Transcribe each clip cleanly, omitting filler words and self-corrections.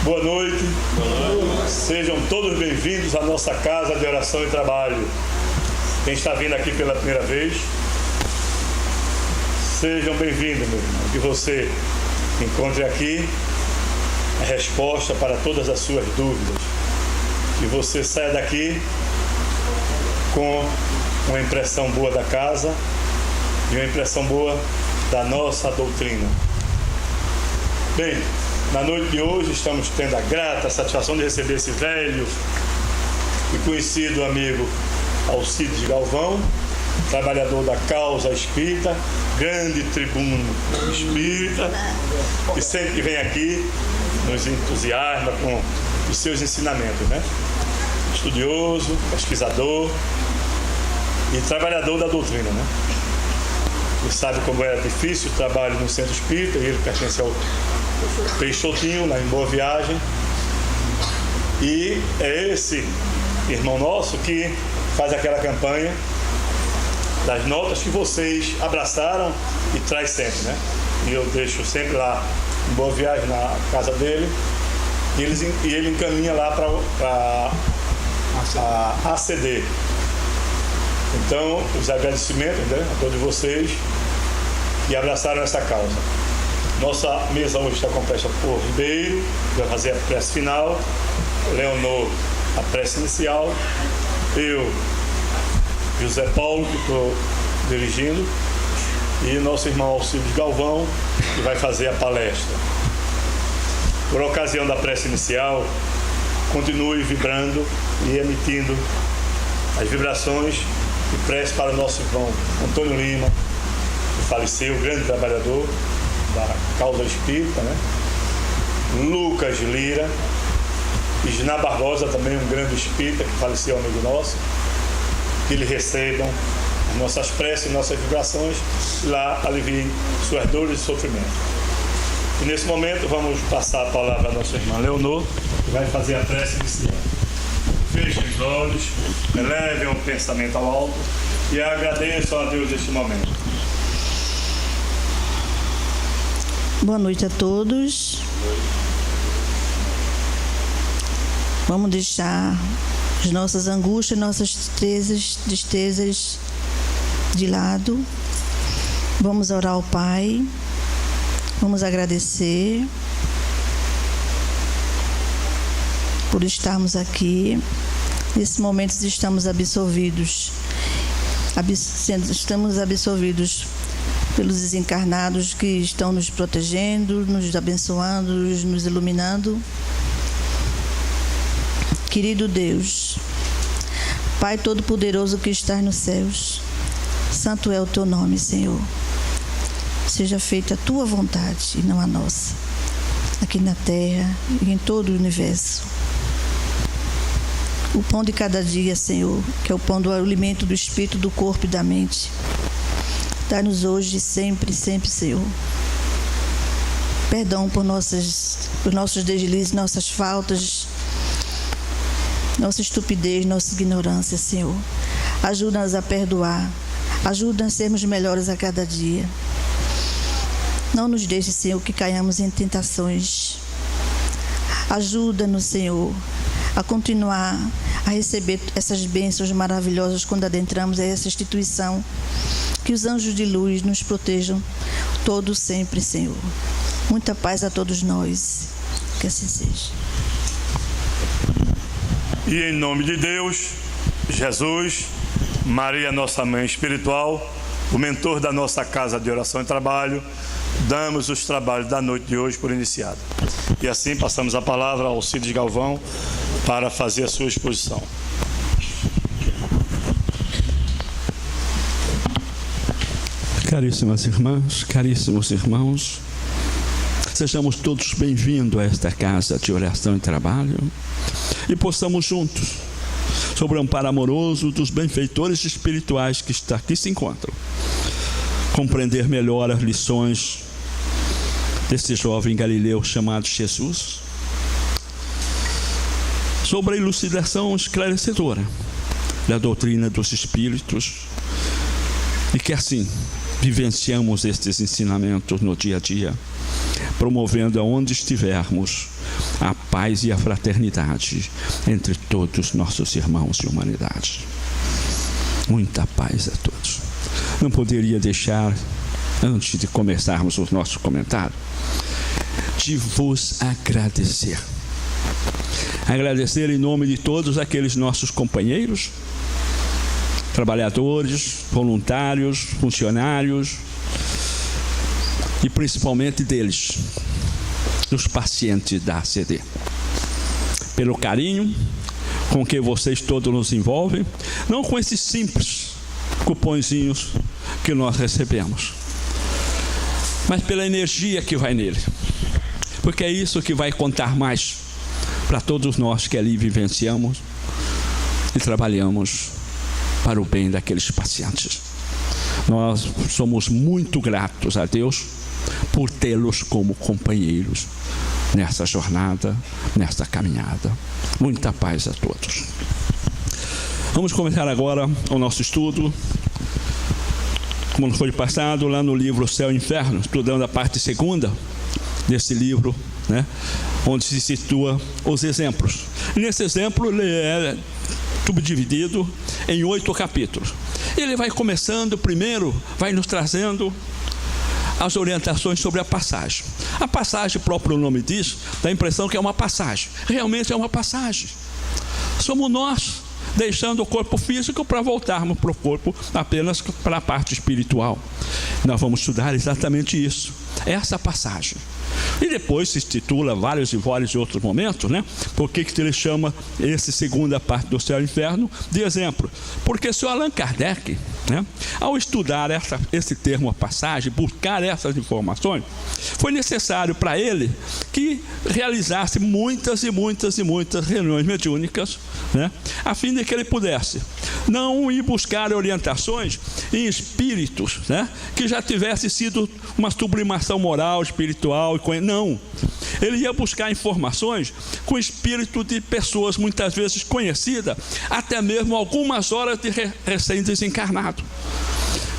Boa noite. Sejam todos bem-vindos à nossa casa de oração e trabalho. Quem está vindo aqui pela primeira vez, sejam bem-vindos, meu irmão. Que você encontre aqui a resposta para todas as suas dúvidas. Que você saia daqui com uma impressão boa da casa e uma impressão boa da nossa doutrina. Bem, na noite de hoje estamos tendo a grata satisfação de receber esse velho e conhecido amigo Alcides Galvão, trabalhador da causa espírita, grande tribuno espírita, que sempre vem aqui nos entusiasma com os seus ensinamentos, né? Estudioso, pesquisador e trabalhador da doutrina, né? Você sabe como é difícil o trabalho no centro espírita, e ele pertence ao Peixotinho, lá em Boa Viagem. E é esse irmão nosso que faz aquela campanha das notas que vocês abraçaram e traz sempre, né? E eu deixo sempre lá em Boa Viagem, na casa dele, e ele encaminha lá para a ACD. Então, os agradecimentos, né, a todos vocês que abraçaram essa causa. Nossa mesa hoje está composta por Ribeiro, que vai fazer a prece final, Leonor, a prece inicial, eu, José Paulo, que estou dirigindo, e nosso irmão Alcides Galvão, que vai fazer a palestra. Por ocasião da prece inicial, continue vibrando e emitindo as vibrações de prece para o nosso irmão Antônio Lima, que faleceu, grande trabalhador da causa espírita, né? Lucas Lira, Isna Barbosa, também um grande espírita que faleceu, amigo nosso, que lhe recebam as nossas preces, nossas vibrações, e lá aliviem suas dores e sofrimento. E nesse momento vamos passar a palavra à nossa irmã Leonor, que vai fazer a prece inicial. Fechem os olhos, elevem o pensamento ao alto e agradeçam a Deus neste momento. Boa noite a todos. Vamos deixar as nossas angústias, nossas tristezas de lado. Vamos orar ao Pai. Vamos agradecer por estarmos aqui. Nesse momento estamos absolvidos pelos desencarnados que estão nos protegendo, nos abençoando, nos iluminando. Querido Deus, Pai Todo-Poderoso que estás nos céus, santo é o teu nome, Senhor. Seja feita a tua vontade e não a nossa, aqui na terra e em todo o universo. O pão de cada dia, Senhor, que é o pão do alimento do espírito, do corpo e da mente, dá-nos hoje, sempre, Senhor. Perdão por nossos deslizes, nossas faltas, nossa estupidez, nossa ignorância, Senhor. Ajuda-nos a perdoar. Ajuda-nos a sermos melhores a cada dia. Não nos deixe, Senhor, que caiamos em tentações. Ajuda-nos, Senhor, a continuar a receber essas bênçãos maravilhosas quando adentramos a essa instituição. Que os anjos de luz nos protejam todos sempre, Senhor. Muita paz a todos nós. Que assim seja. E em nome de Deus, Jesus, Maria, nossa mãe espiritual, o mentor da nossa casa de oração e trabalho, damos os trabalhos da noite de hoje por iniciado. E assim passamos a palavra ao Alcides Galvão para fazer a sua exposição. Caríssimas irmãs, caríssimos irmãos, sejamos todos bem-vindos a esta casa de oração e trabalho e possamos juntos, sob o amparo amoroso dos benfeitores espirituais que aqui se encontram, compreender melhor as lições desse jovem galileu chamado Jesus, sobre a elucidação esclarecedora da doutrina dos Espíritos, e que assim vivenciamos estes ensinamentos no dia a dia, promovendo aonde estivermos a paz e a fraternidade entre todos nossos irmãos de humanidade. Muita paz a todos. Não poderia deixar, antes de começarmos o nosso comentário, de vos agradecer. Agradecer em nome de todos aqueles nossos companheiros, trabalhadores, voluntários, funcionários, e principalmente deles, dos pacientes da ACD, pelo carinho com que vocês todos nos envolvem, não com esses simples cupõezinhos que nós recebemos, mas pela energia que vai nele, porque é isso que vai contar mais para todos nós que ali vivenciamos e trabalhamos para o bem daqueles pacientes. Nós somos muito gratos a Deus por tê-los como companheiros nessa jornada, nessa caminhada. Muita paz a todos. Vamos começar agora o nosso estudo, como foi passado lá no livro Céu e Inferno, estudando a parte segunda desse livro, né, onde se situa os exemplos. E nesse exemplo ele é subdividido em 8 capítulos. Ele vai começando, primeiro, vai nos trazendo as orientações sobre a passagem. A passagem, o próprio nome diz, dá a impressão que é uma passagem. Realmente é uma passagem. Somos nós deixando o corpo físico para voltarmos para o corpo apenas para a parte espiritual. Nós vamos estudar exatamente isso, essa passagem. E depois se titula vários e vários outros momentos, né? Por que ele chama essa segunda parte do Céu e Inferno de exemplo? Porque o Sr. Allan Kardec, né, ao estudar esse termo, a passagem, buscar essas informações, foi necessário para ele que realizasse muitas e muitas e muitas reuniões mediúnicas, né, a fim de que ele pudesse não ir buscar orientações em espíritos, né, que já tivesse sido uma sublimação moral, espiritual, não. Ele ia buscar informações com o espírito de pessoas muitas vezes conhecidas, até mesmo algumas horas de recém-desencarnado.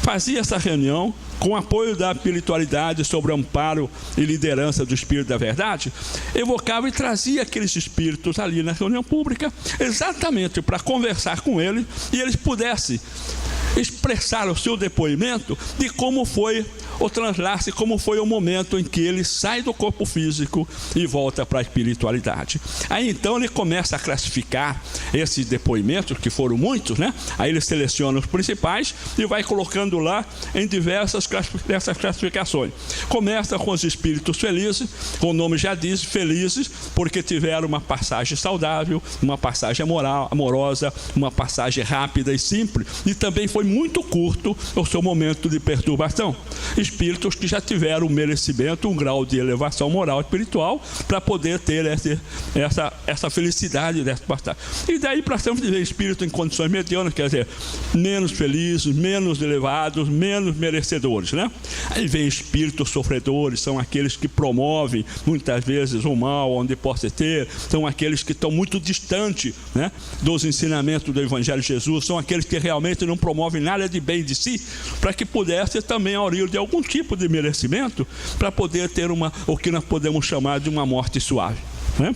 Fazia essa reunião com apoio da espiritualidade, sobre o amparo e liderança do Espírito da Verdade, evocava e trazia aqueles espíritos ali na reunião pública, exatamente para conversar com eles e eles pudessem expressar o seu depoimento de como foi o translace, como foi o momento em que ele sai do corpo físico e volta para a espiritualidade. Aí então ele começa a classificar esses depoimentos, que foram muitos, né? Aí ele seleciona os principais e vai colocando lá em diversas dessas classificações. Começa com os espíritos felizes, o nome já diz, felizes, porque tiveram uma passagem saudável, uma passagem amorosa, uma passagem rápida e simples, e também foi muito curto o seu momento de perturbação. Espíritos que já tiveram um merecimento, um grau de elevação moral e espiritual para poder ter essa felicidade dessa passagem. E daí para sempre dizer espírito em condições medianas, quer dizer, menos felizes, menos elevados, menos merecedores, né? Aí vem espíritos sofredores, são aqueles que promovem muitas vezes o mal onde possa ter, são aqueles que estão muito distantes, né, dos ensinamentos do Evangelho de Jesus, são aqueles que realmente não promovem nada de bem de si, para que pudesse também aurir de algum tipo de merecimento, para poder ter o que nós podemos chamar de uma morte suave, né?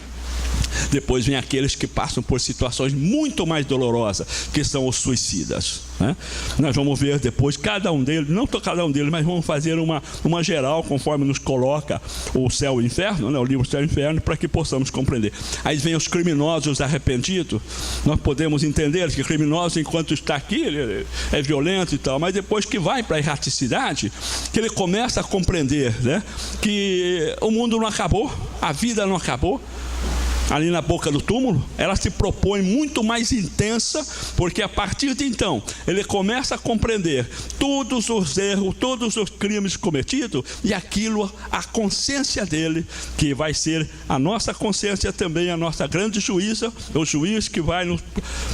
Depois vem aqueles que passam por situações muito mais dolorosas, que são os suicidas, né? Nós vamos ver depois cada um deles, não cada um deles, mas vamos fazer uma geral, conforme nos coloca o Céu e o Inferno, né? O livro Céu e Inferno, para que possamos compreender. Aí vem os criminosos arrependidos. Nós podemos entender que criminoso, enquanto está aqui, ele é violento e tal, mas depois que vai para a erraticidade, que ele começa a compreender, né, que o mundo não acabou, a vida não acabou. Ali na boca do túmulo, ela se propõe muito mais intensa, porque a partir de então, ele começa a compreender todos os erros, todos os crimes cometidos, e aquilo, a consciência dele, que vai ser a nossa consciência também, a nossa grande juíza, o juiz que vai nos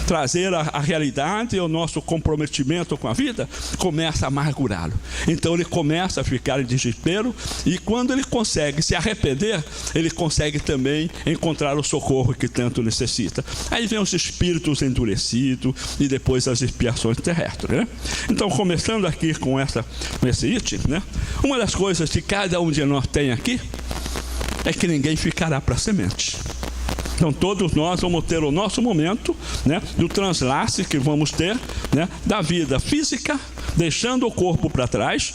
trazer a realidade, o nosso comprometimento com a vida, começa a amargurá-lo. Então ele começa a ficar em desespero, e quando ele consegue se arrepender, ele consegue também encontrar o socorro que tanto necessita. Aí vem os espíritos endurecidos e depois as expiações terrestres, né? Então, começando aqui com esse item, né? Uma das coisas que cada um de nós tem aqui é que ninguém ficará para semente. Então todos nós vamos ter o nosso momento, né, do translace que vamos ter, né, da vida física, deixando o corpo para trás,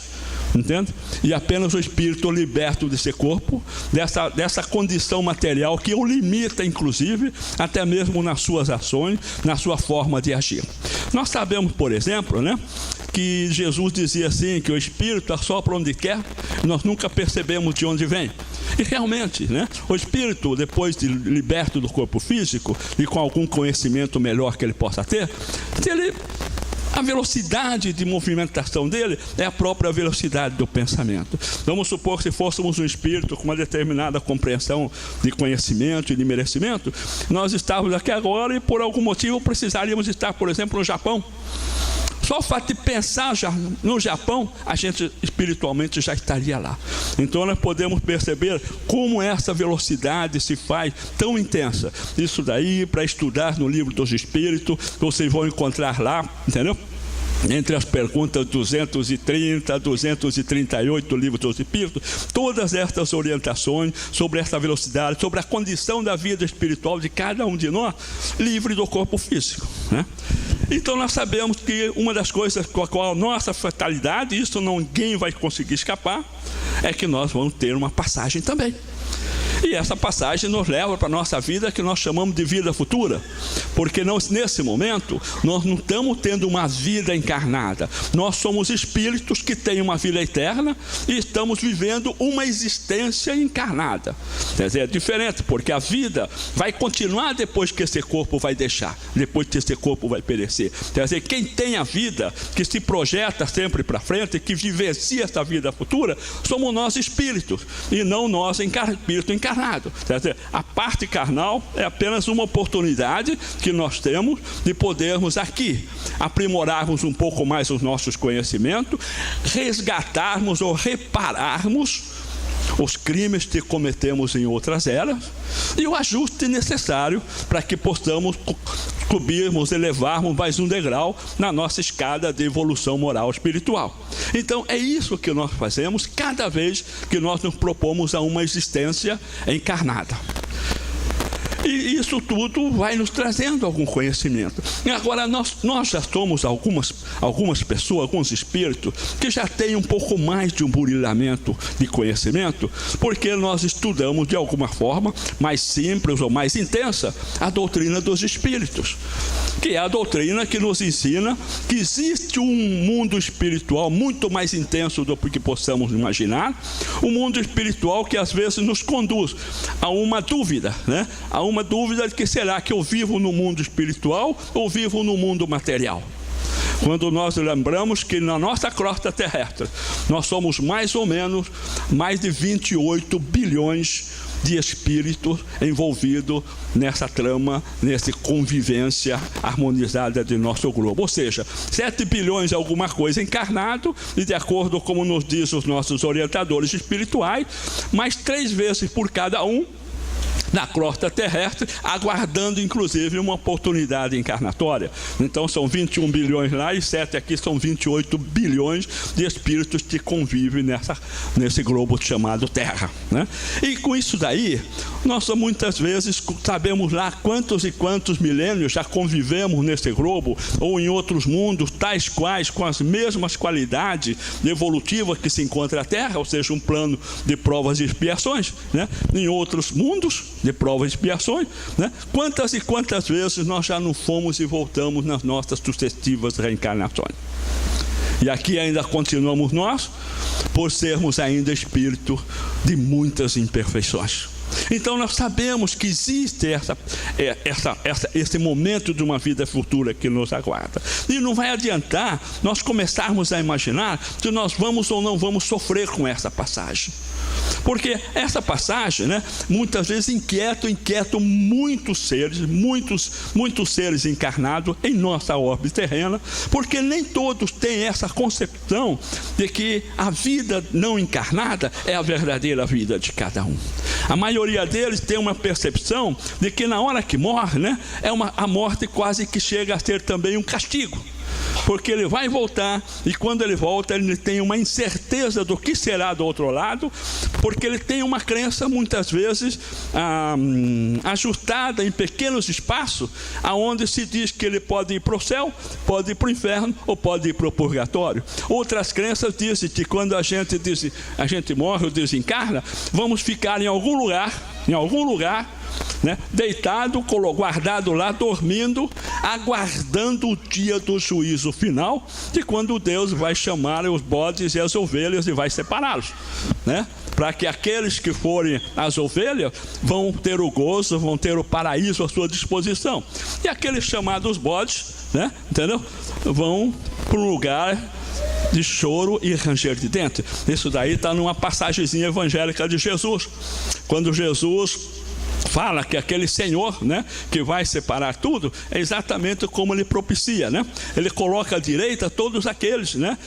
entende? E apenas o espírito liberto desse corpo, dessa condição material que o limita, inclusive, até mesmo nas suas ações, na sua forma de agir. Nós sabemos, por exemplo, né, que Jesus dizia assim, que o espírito assopra onde quer, nós nunca percebemos de onde vem. E realmente, né, o espírito, depois de liberto do corpo físico e com algum conhecimento melhor que ele possa ter, a velocidade de movimentação dele é a própria velocidade do pensamento. Vamos supor que se fôssemos um espírito com uma determinada compreensão de conhecimento e de merecimento, nós estávamos aqui agora e por algum motivo precisaríamos estar, por exemplo, no Japão. Só o fato de pensar já no Japão, a gente espiritualmente já estaria lá. Então nós podemos perceber como essa velocidade se faz tão intensa. Isso daí, para estudar no livro dos Espíritos, vocês vão encontrar lá, entendeu? Entre as perguntas 230 a 238 do livro dos Espíritos, todas estas orientações sobre essa velocidade, sobre a condição da vida espiritual de cada um de nós, livre do corpo físico, né? Então nós sabemos que uma das coisas com a qual a nossa fatalidade, isso ninguém vai conseguir escapar, é que nós vamos ter uma passagem também. E essa passagem nos leva para a nossa vida, que nós chamamos de vida futura, porque nesse momento nós não estamos tendo uma vida encarnada, nós somos espíritos que têm uma vida eterna e estamos vivendo uma existência encarnada. Quer dizer, é diferente, porque a vida vai continuar depois que esse corpo vai deixar, depois que esse corpo vai perecer. Quer dizer, quem tem a vida, que se projeta sempre para frente, que vivencia essa vida futura, somos nós espíritos, e não nós espírito encarnado. Quer dizer, a parte carnal é apenas uma oportunidade que nós temos de podermos aqui aprimorarmos um pouco mais os nossos conhecimentos, resgatarmos ou repararmos os crimes que cometemos em outras eras e o ajuste necessário para que possamos subirmos, elevarmos mais um degrau na nossa escada de evolução moral espiritual. Então é isso que nós fazemos cada vez que nós nos propomos a uma existência encarnada. E isso tudo vai nos trazendo algum conhecimento. E agora nós já somos algumas pessoas, alguns espíritos, que já têm um pouco mais de um burilamento de conhecimento, porque nós estudamos de alguma forma mais simples ou mais intensa a doutrina dos espíritos, que é a doutrina que nos ensina que existe um mundo espiritual muito mais intenso do que possamos imaginar, um mundo espiritual que às vezes nos conduz a uma dúvida, né? A uma dúvida de que será que eu vivo no mundo espiritual ou vivo no mundo material? Quando nós lembramos que na nossa crosta terrestre nós somos mais ou menos mais de 28 bilhões de espíritos envolvidos nessa trama, nessa convivência harmonizada de nosso globo. Ou seja, 7 bilhões é alguma coisa encarnado, e de acordo com como nos diz os nossos orientadores espirituais, mais 3 vezes por cada um na crosta terrestre, aguardando inclusive uma oportunidade encarnatória. Então são 21 bilhões lá e 7 aqui, são 28 bilhões de espíritos que convivem nesse globo chamado Terra, né? E com isso daí, nós muitas vezes sabemos lá quantos e quantos milênios já convivemos nesse globo ou em outros mundos, tais quais com as mesmas qualidades evolutivas que se encontra a Terra, ou seja, um plano de provas e expiações, né? Em outros mundos de provas e expiações, né? Quantas e quantas vezes nós já não fomos e voltamos nas nossas sucessivas reencarnações. E aqui ainda continuamos nós, por sermos ainda espírito de muitas imperfeições. Então nós sabemos que existe esse momento de uma vida futura que nos aguarda. E não vai adiantar nós começarmos a imaginar se nós vamos ou não vamos sofrer com essa passagem. Porque essa passagem, né, muitas vezes inquietam muitos seres encarnados em nossa órbita terrena, porque nem todos têm essa concepção de que a vida não encarnada é a verdadeira vida de cada um. A maioria deles tem uma percepção de que na hora que morre, né, a morte quase que chega a ser também um castigo. porque ele vai voltar, e quando ele volta, ele tem uma incerteza do que será do outro lado, porque ele tem uma crença, muitas vezes, ajustada em pequenos espaços, aonde se diz que ele pode ir para o céu, pode ir para o inferno, ou pode ir para o purgatório. Outras crenças dizem que quando a gente morre ou desencarna, vamos ficar em algum lugar, né, deitado, guardado lá, dormindo, aguardando o dia do juízo final, de quando Deus vai chamar os bodes e as ovelhas e vai separá-los, né? Para que aqueles que forem as ovelhas vão ter o gozo, vão ter o paraíso à sua disposição, e aqueles chamados bodes, né, entendeu? Vão para um lugar de choro e ranger de dentes. Isso daí está numa passagemzinha evangélica de Jesus, quando Jesus fala que aquele Senhor, né, que vai separar tudo, é exatamente como ele propicia, né? Ele coloca à direita todos aqueles, né?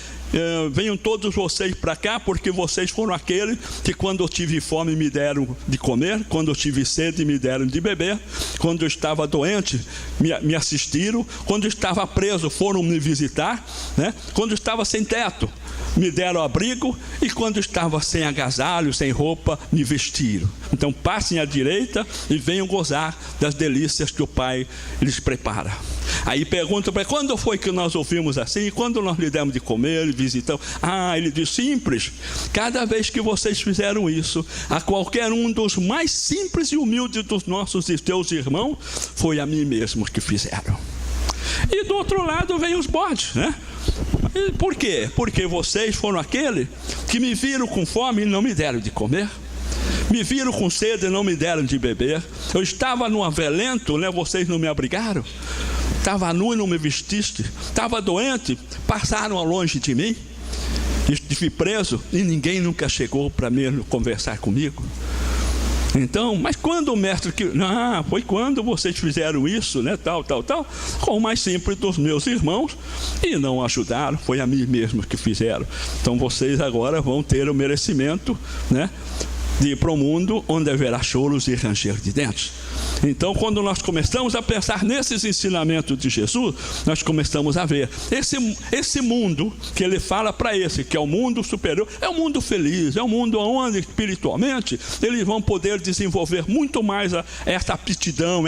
Venham todos vocês para cá, porque vocês foram aqueles que quando eu tive fome me deram de comer, quando eu tive sede me deram de beber, quando eu estava doente me assistiram, quando eu estava preso foram me visitar, né? Quando eu estava sem teto me deram abrigo, e quando estava sem agasalho, sem roupa, me vestiram. Então passem à direita e venham gozar das delícias que o Pai lhes prepara. Aí pergunta para ele: quando foi que nós ouvimos assim? Quando nós lhe demos de comer e visitamos? Ele diz: simples. Cada vez que vocês fizeram isso a qualquer um dos mais simples e humildes dos nossos e teus irmãos, foi a mim mesmo que fizeram. E do outro lado vem os bodes, né? E por quê? Porque vocês foram aquele que me viram com fome e não me deram de comer, me viram com sede e não me deram de beber. Eu estava no avelento, né? Vocês não me abrigaram. Estava nu e não me vestiste. Estava doente, passaram ao longe de mim. Estive preso e ninguém nunca chegou para me conversar comigo. Então, mas quando o mestre foi quando vocês fizeram isso, né, tal, com o mais simples dos meus irmãos, e não ajudaram, foi a mim mesmo que fizeram. Então vocês agora vão ter o merecimento, né, de ir para o mundo onde haverá choros e ranger de dentes. Então, quando nós começamos a pensar nesses ensinamentos de Jesus, nós começamos a ver esse mundo que ele fala para esse, que é o mundo superior, é um mundo feliz, é um mundo onde espiritualmente eles vão poder desenvolver muito mais essa aptidão,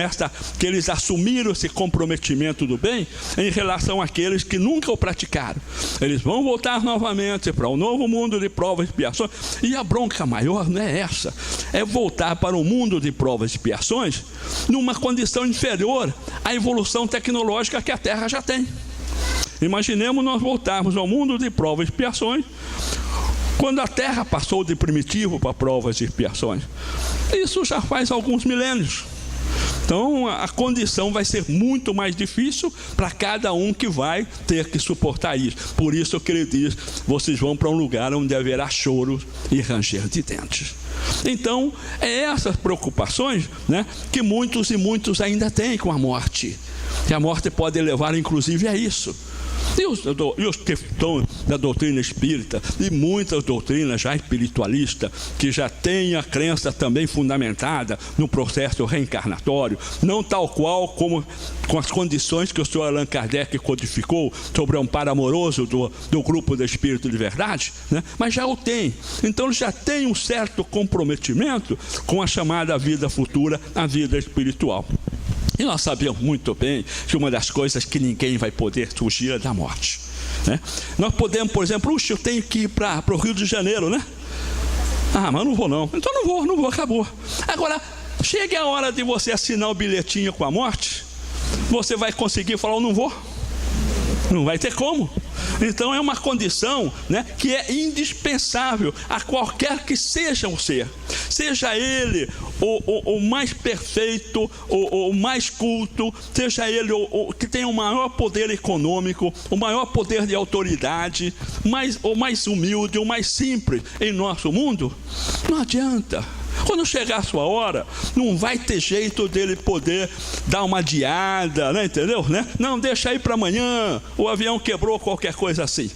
que eles assumiram esse comprometimento do bem em relação àqueles que nunca o praticaram. Eles vão voltar novamente para um novo mundo de provas e expiações, e a bronca maior não é essa, é voltar para um mundo de provas e expiações numa condição inferior à evolução tecnológica que a Terra já tem. Imaginemos nós voltarmos ao mundo de provas e expiações quando a Terra passou de primitivo para provas e expiações. Isso já faz alguns milênios. Então a condição vai ser muito mais difícil para cada um que vai ter que suportar isso. Por isso que ele diz: vocês vão para um lugar onde haverá choro e ranger de dentes. Então é essas preocupações, né, que muitos e muitos ainda têm com a morte. Que a morte pode levar inclusive a isso. E os que estão da doutrina espírita e muitas doutrinas já espiritualistas, que já têm a crença também fundamentada no processo reencarnatório, não tal qual como com as condições que o senhor Allan Kardec codificou sobre o amparo amoroso do grupo do Espírito de Verdade, né? Mas já o tem. Então já tem um certo comprometimento com a chamada vida futura, a vida espiritual. E nós sabemos muito bem que uma das coisas que ninguém vai poder fugir é da morte, né? Nós podemos, por exemplo, eu tenho que ir para o Rio de Janeiro, né? Mas não vou não. Então não vou, acabou. Agora, chega a hora de você assinar o bilhetinho com a morte, você vai conseguir falar: eu não vou? Não vai ter como. Então é uma condição, né, que é indispensável a qualquer que seja o ser. Seja ele o mais perfeito, o mais culto, seja ele o que tem o maior poder econômico, o maior poder de autoridade, o mais humilde, o mais simples em nosso mundo, não adianta. Quando chegar a sua hora, não vai ter jeito dele poder dar uma adiada, né, entendeu? Né? Não, deixa aí para amanhã, o avião quebrou, qualquer coisa assim.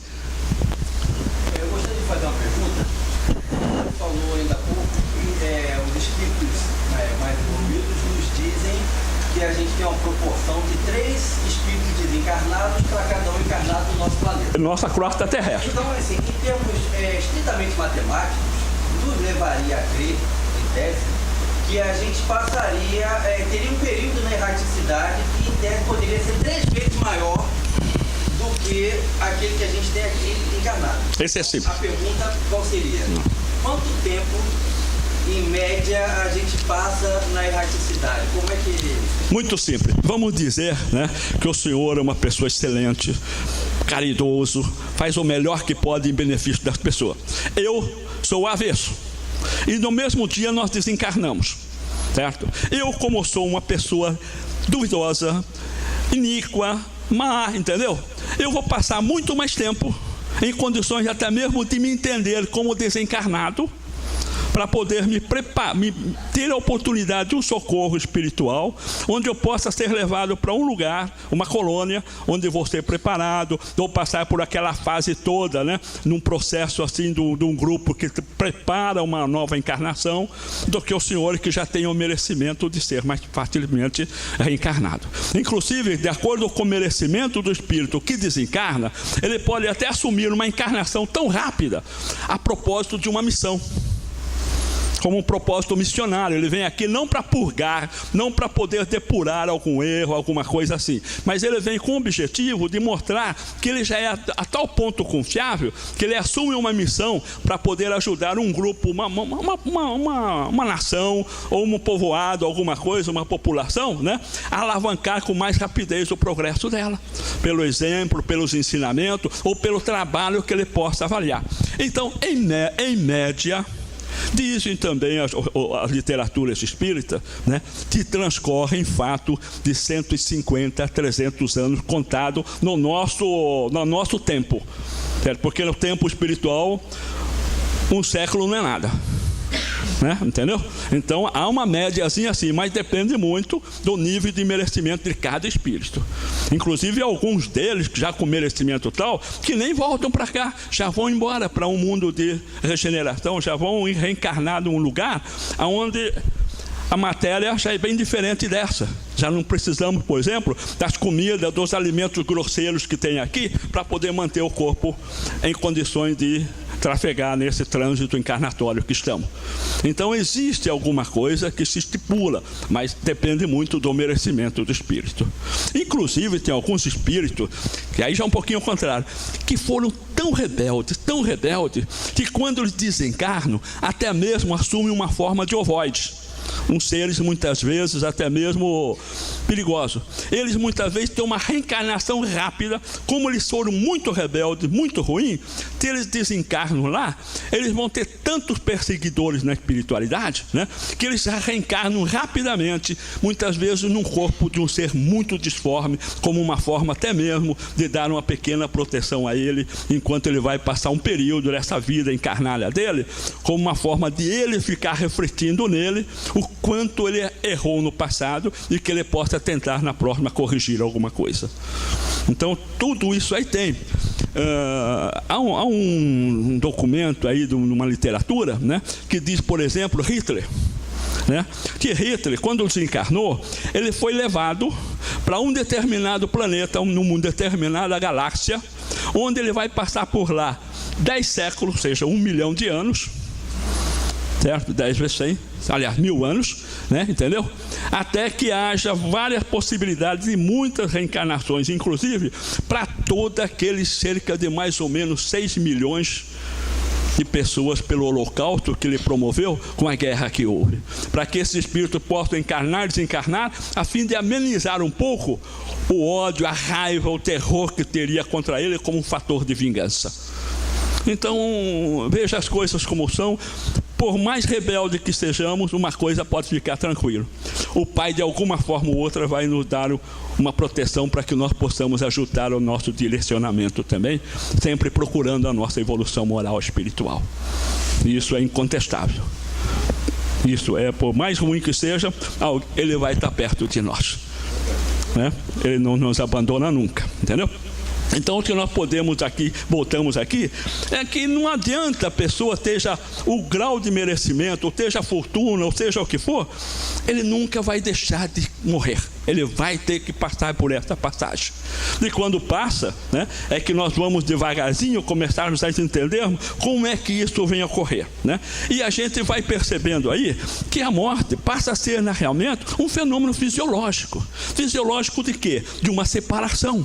Eu gostaria de fazer uma pergunta. Você falou ainda há pouco que os espíritos mais evoluídos nos dizem que a gente tem uma proporção de 3 espíritos desencarnados encarnados para cada um encarnado no nosso planeta. Nossa crosta terrestre. Então, assim, em termos estritamente matemáticos, nos levaria a crer, em tese, que a gente passaria, teria um período na erraticidade que, em tese, poderia ser 3 vezes maior do que aquele que a gente tem aqui encarnado. Esse é simples. A pergunta qual seria? Quanto tempo, em média, a gente passa na erraticidade? Como é que... Muito simples. Vamos dizer, né, que o senhor é uma pessoa excelente, caridoso, faz o melhor que pode em benefício das pessoas. Eu sou avesso. E no mesmo dia nós desencarnamos, certo? Eu, como sou uma pessoa duvidosa, iníqua, má, entendeu? Eu vou passar muito mais tempo em condições até mesmo de me entender como desencarnado, para poder me preparar, ter a oportunidade de um socorro espiritual, onde eu possa ser levado para um lugar, uma colônia, onde vou ser preparado, ou passar por aquela fase toda, né, num processo assim de um grupo que prepara uma nova encarnação, do que o senhor que já tem o merecimento de ser mais facilmente reencarnado. Inclusive, de acordo com o merecimento do espírito que desencarna, ele pode até assumir uma encarnação tão rápida a propósito de uma missão, como um propósito missionário. Ele vem aqui não para purgar, não para poder depurar algum erro, alguma coisa assim, mas ele vem com o objetivo de mostrar que ele já é a tal ponto confiável, que ele assume uma missão para poder ajudar um grupo, uma nação, ou um povoado, alguma coisa, uma população, né, a alavancar com mais rapidez o progresso dela, pelo exemplo, pelos ensinamentos, ou pelo trabalho que ele possa avaliar. Então, em média, dizem também as literaturas espíritas, né, que transcorrem fato de 150 a 300 anos contado no nosso tempo, certo? Porque no tempo espiritual um século não é nada, né? Entendeu? Então há uma médiazinha assim, mas depende muito do nível de merecimento de cada espírito. Inclusive alguns deles, já com merecimento tal, que nem voltam para cá, já vão embora para um mundo de regeneração, já vão reencarnar num lugar onde a matéria já é bem diferente dessa. Já não precisamos, por exemplo, das comidas, dos alimentos grosseiros que tem aqui, para poder manter o corpo em condições de trafegar nesse trânsito encarnatório que estamos. Então existe alguma coisa que se estipula, mas depende muito do merecimento do espírito. Inclusive tem alguns espíritos, que aí já é um pouquinho ao contrário, que foram tão rebeldes, que quando eles desencarnam, até mesmo assumem uma forma de ovoides. Uns seres muitas vezes até mesmo perigosos. Eles muitas vezes têm uma reencarnação rápida. Como eles foram muito rebeldes, muito ruins, se eles desencarnam lá, eles vão ter tantos perseguidores na espiritualidade, né, que eles já reencarnam rapidamente, muitas vezes num corpo de um ser muito disforme, como uma forma até mesmo de dar uma pequena proteção a ele, enquanto ele vai passar um período dessa vida encarnada dele, como uma forma de ele ficar refletindo nele o quanto ele errou no passado e que ele possa tentar na próxima corrigir alguma coisa. Então tudo isso aí tem. Há um documento aí de uma literatura, né, que diz, por exemplo, Hitler, né, que Hitler, quando desencarnou, ele foi levado para um determinado planeta, numa determinada galáxia, onde ele vai passar por lá 10 séculos, ou seja, 1 milhão de anos, certo? 10 vezes 100, aliás, 1000 anos, né? Entendeu? Até que haja várias possibilidades e muitas reencarnações, inclusive para todos aqueles cerca de mais ou menos 6 milhões de pessoas pelo holocausto que ele promoveu com a guerra que houve, para que esses espíritos possam encarnar e desencarnar, a fim de amenizar um pouco o ódio, a raiva, o terror que teria contra ele como um fator de vingança. Então, veja as coisas como são. Por mais rebelde que sejamos, uma coisa pode ficar tranquilo: o Pai, de alguma forma ou outra, vai nos dar uma proteção para que nós possamos ajudar o nosso direcionamento também, sempre procurando a nossa evolução moral e espiritual. Isso é incontestável. Isso é, por mais ruim que seja, ele vai estar perto de nós, né? Ele não nos abandona nunca, entendeu? Então, o que nós podemos aqui, voltamos aqui, é que não adianta a pessoa seja o grau de merecimento, ou seja a fortuna, ou seja o que for, ele nunca vai deixar de morrer. Ele vai ter que passar por essa passagem. E quando passa, né, é que nós vamos devagarzinho começarmos a entendermos como é que isso vem a ocorrer, né? E a gente vai percebendo aí que a morte passa a ser, realmente, um fenômeno fisiológico. Fisiológico de quê? De uma separação.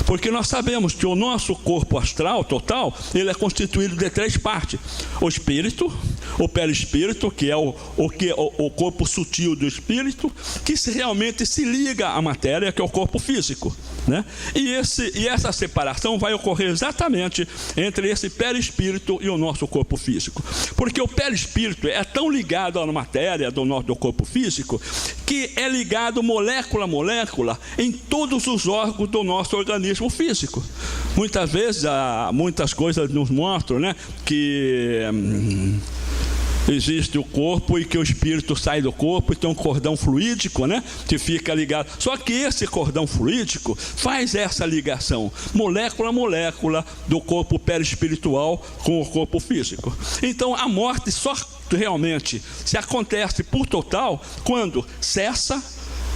Porque nós sabemos que o nosso corpo astral total, ele é constituído de 3 partes: o espírito, o perispírito, que é o corpo sutil do espírito, que realmente se liga à matéria, que é o corpo físico, né? E essa separação vai ocorrer exatamente entre esse perispírito e o nosso corpo físico, porque o perispírito é tão ligado à matéria do nosso corpo físico, que é ligado molécula a molécula em todos os órgãos do nosso organismo físico. Muitas vezes, muitas coisas nos mostram, né, que existe o corpo e que o espírito sai do corpo e tem um cordão fluídico, né, que fica ligado. Só que esse cordão fluídico faz essa ligação molécula a molécula do corpo perispiritual com o corpo físico. Então a morte só realmente se acontece por total quando cessa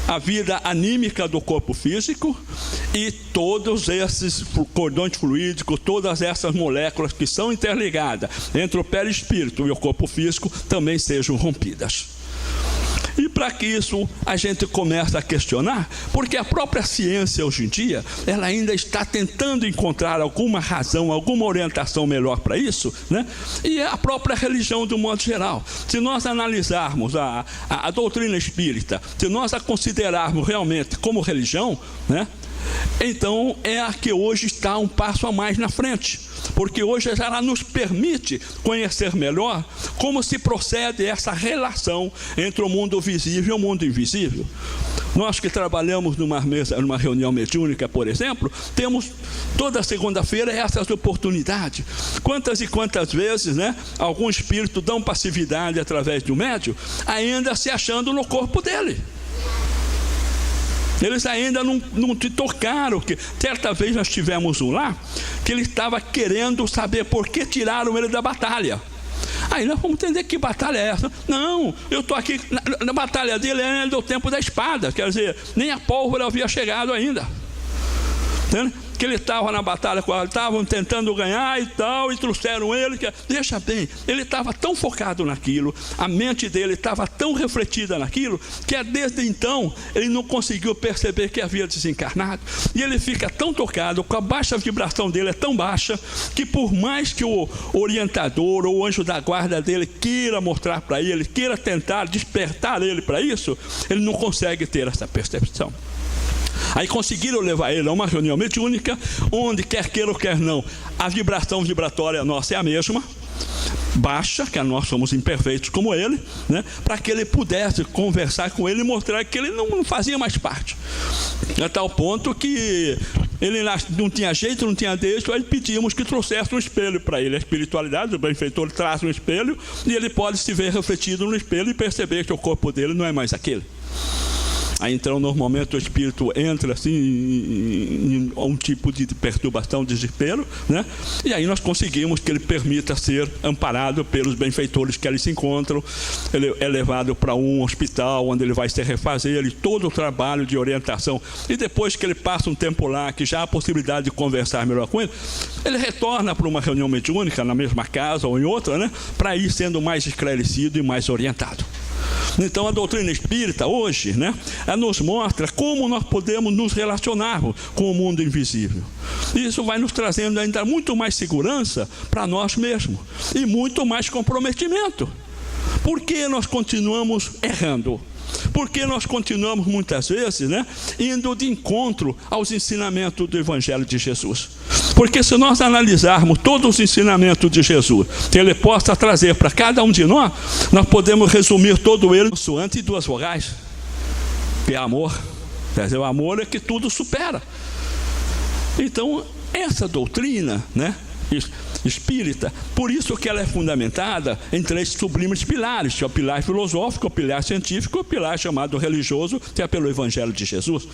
a vida anímica do corpo físico e todos esses cordões fluídicos, todas essas moléculas que são interligadas entre o perispírito e o corpo físico também sejam rompidas. E para que isso a gente começa a questionar, porque a própria ciência hoje em dia, ela ainda está tentando encontrar alguma razão, alguma orientação melhor para isso, né? E a própria religião de um modo geral. Se nós analisarmos a doutrina espírita, se nós a considerarmos realmente como religião, né? Então é a que hoje está um passo a mais na frente, porque hoje ela nos permite conhecer melhor como se procede essa relação entre o mundo visível e o mundo invisível. Nós que trabalhamos numa reunião mediúnica, por exemplo, temos toda segunda-feira essas oportunidades. Quantas e quantas vezes, né, algum espírito dão passividade através do médium, ainda se achando no corpo dele. Eles ainda não te tocaram. Que certa vez nós tivemos um lá que ele estava querendo saber por que tiraram ele da batalha. Aí nós vamos entender que batalha é essa. Não, eu estou aqui na batalha dele é do tempo da espada. Quer dizer, nem a pólvora havia chegado ainda. Entende? Que ele estava na batalha, estavam tentando ganhar e tal, e trouxeram ele, deixa bem, ele estava tão focado naquilo, a mente dele estava tão refletida naquilo, que desde então ele não conseguiu perceber que havia desencarnado, e ele fica tão tocado, com a baixa vibração dele é tão baixa, que por mais que o orientador ou o anjo da guarda dele queira mostrar para ele, queira tentar despertar ele para isso, ele não consegue ter essa percepção. Aí conseguiram levar ele a uma reunião mediúnica, onde quer queira ou quer não, a vibração vibratória nossa é a mesma, baixa, que nós somos imperfeitos como ele, né, para que ele pudesse conversar com ele e mostrar que ele não fazia mais parte. A tal ponto que ele não tinha jeito, não tinha deixo, aí pedimos que trouxesse um espelho para ele. A espiritualidade, o benfeitor traz um espelho e ele pode se ver refletido no espelho e perceber que o corpo dele não é mais aquele. Aí então normalmente o espírito entra assim em um tipo de perturbação, desespero, né? E aí nós conseguimos que ele permita ser amparado pelos benfeitores que ali se encontram. Ele é levado para um hospital onde ele vai se refazer ele, todo o trabalho de orientação, e depois que ele passa um tempo lá, que já há a possibilidade de conversar melhor com ele, ele retorna para uma reunião mediúnica na mesma casa ou em outra, né? Para ir sendo mais esclarecido e mais orientado. Então a doutrina espírita hoje, né, ela nos mostra como nós podemos nos relacionar com o mundo invisível. Isso vai nos trazendo ainda muito mais segurança para nós mesmos e muito mais comprometimento. Por que nós continuamos errando? Porque nós continuamos muitas vezes, né, indo de encontro aos ensinamentos do Evangelho de Jesus. Porque se nós analisarmos todos os ensinamentos de Jesus, que ele possa trazer para cada um de nós, nós podemos resumir todo ele antes de 2 vogais, que é amor. Quer dizer, o amor é que tudo supera. Então, essa doutrina, né, espírita. Por isso que ela é fundamentada em 3 sublimes pilares, que é o pilar filosófico, o pilar científico e o pilar chamado religioso, que é pelo Evangelho de Jesus.